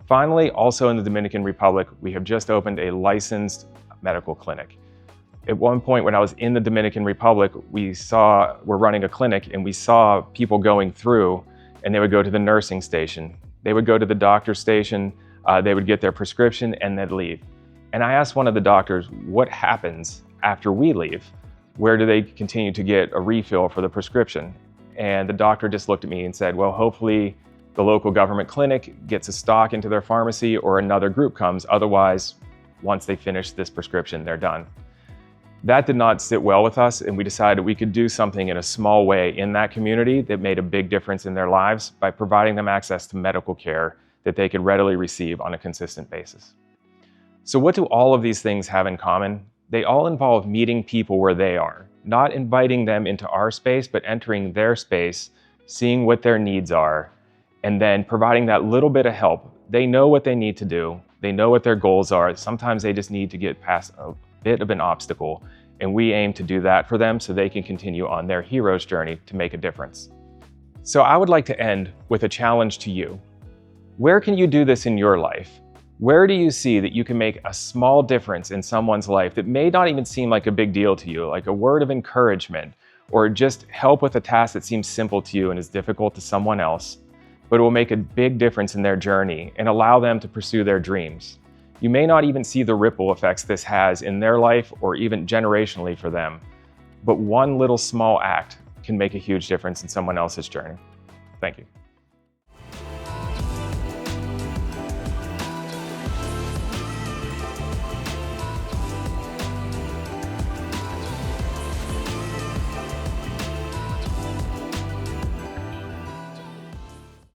Finally, also in the Dominican Republic, we have just opened a licensed medical clinic. At one point when I was in the Dominican Republic, we're running a clinic and we saw people going through and they would go to the nursing station. They would go to the doctor's station, they would get their prescription and they'd leave. And I asked one of the doctors, what happens after we leave? Where do they continue to get a refill for the prescription? And the doctor just looked at me and said, well, hopefully the local government clinic gets a stock into their pharmacy or another group comes. Otherwise, once they finish this prescription, they're done. That did not sit well with us, and we decided we could do something in a small way in that community that made a big difference in their lives by providing them access to medical care that they could readily receive on a consistent basis. So what do all of these things have in common? They all involve meeting people where they are, not inviting them into our space, but entering their space, seeing what their needs are, and then providing that little bit of help. They know what they need to do. They know what their goals are. Sometimes they just need to get past a bit of an obstacle, and we aim to do that for them so they can continue on their hero's journey to make a difference. So I would like to end with a challenge to you. Where can you do this in your life? Where do you see that you can make a small difference in someone's life that may not even seem like a big deal to you, like a word of encouragement, or just help with a task that seems simple to you and is difficult to someone else, but it will make a big difference in their journey and allow them to pursue their dreams? You may not even see the ripple effects this has in their life or even generationally for them, but one little small act can make a huge difference in someone else's journey. Thank you.